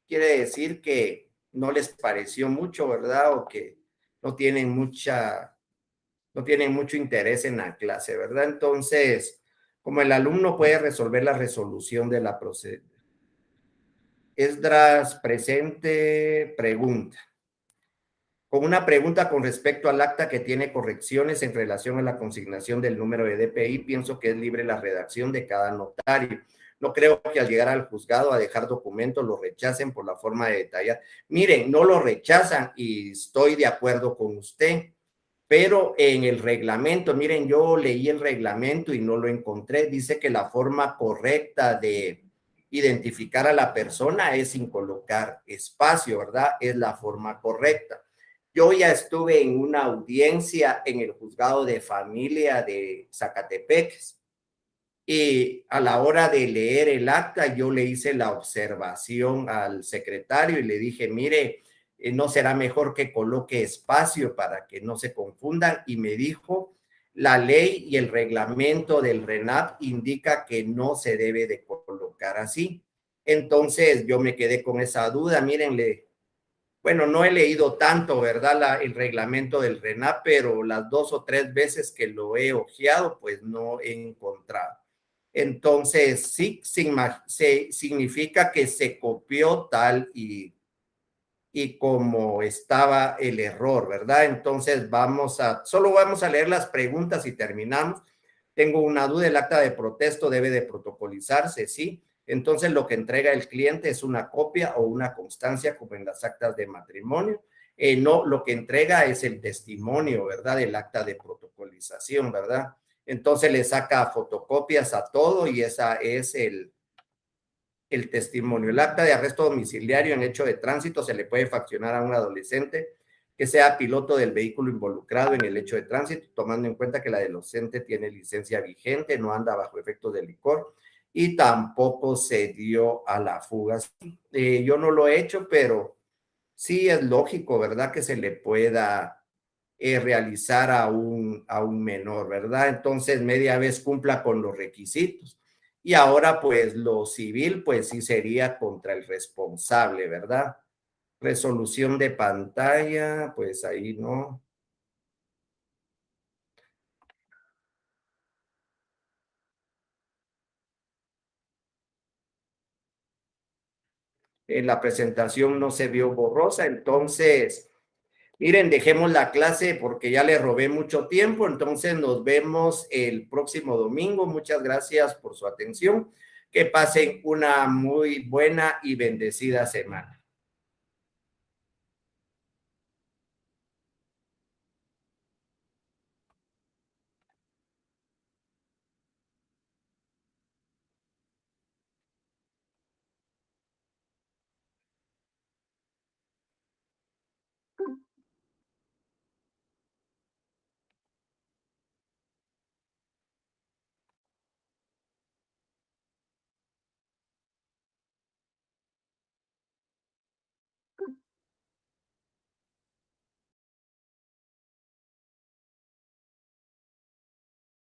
Quiere decir que no les pareció mucho, ¿verdad? O que no tienen no tienen mucho interés en la clase, ¿verdad? Entonces, como el alumno puede resolver la resolución de la procedura. Esdras presente, pregunta. Con una pregunta con respecto al acta que tiene correcciones en relación a la consignación del número de DPI, pienso que es libre la redacción de cada notario. No creo que al llegar al juzgado a dejar documentos lo rechacen por la forma de detallar. Miren, no lo rechazan y estoy de acuerdo con usted, pero en el reglamento, miren, yo leí el reglamento y no lo encontré. Dice que la forma correcta de identificar a la persona es sin colocar espacio, ¿verdad? Es la forma correcta. Yo ya estuve en una audiencia en el juzgado de familia de Zacatepec y a la hora de leer el acta yo le hice la observación al secretario y le dije, mire, ¿no será mejor que coloque espacio para que no se confundan? Y me dijo, la ley y el reglamento del RENAP indica que no se debe de colocar así. Entonces yo me quedé con esa duda. Miren, bueno, no he leído tanto, ¿verdad? El reglamento del RENAP, pero las 2 o 3 veces que lo he ojeado, pues no he encontrado. Entonces, sí, significa que se copió tal y como estaba el error, ¿verdad? Entonces, solo vamos a leer las preguntas y terminamos. Tengo una duda, el acta de protesto debe de protocolizarse, ¿sí? Entonces, lo que entrega el cliente es una copia o una constancia, como en las actas de matrimonio. No, lo que entrega es el testimonio, ¿verdad? Del acta de protocolización, ¿verdad? Entonces, le saca fotocopias a todo y esa es el testimonio. El acta de arresto domiciliario en hecho de tránsito se le puede faccionar a un adolescente que sea piloto del vehículo involucrado en el hecho de tránsito, tomando en cuenta que la adolescente tiene licencia vigente, no anda bajo efectos de licor y tampoco se dio a la fuga. Yo no lo he hecho, pero sí es lógico, ¿verdad? Que se le pueda realizar a un menor, ¿verdad? Entonces, media vez cumpla con los requisitos. Y ahora, pues, lo civil, pues sí sería contra el responsable, ¿verdad? Resolución de pantalla, pues ahí no. En la presentación no se vio borrosa, entonces, miren, dejemos la clase porque ya le robé mucho tiempo, entonces nos vemos el próximo domingo. Muchas gracias por su atención. Que pasen una muy buena y bendecida semana.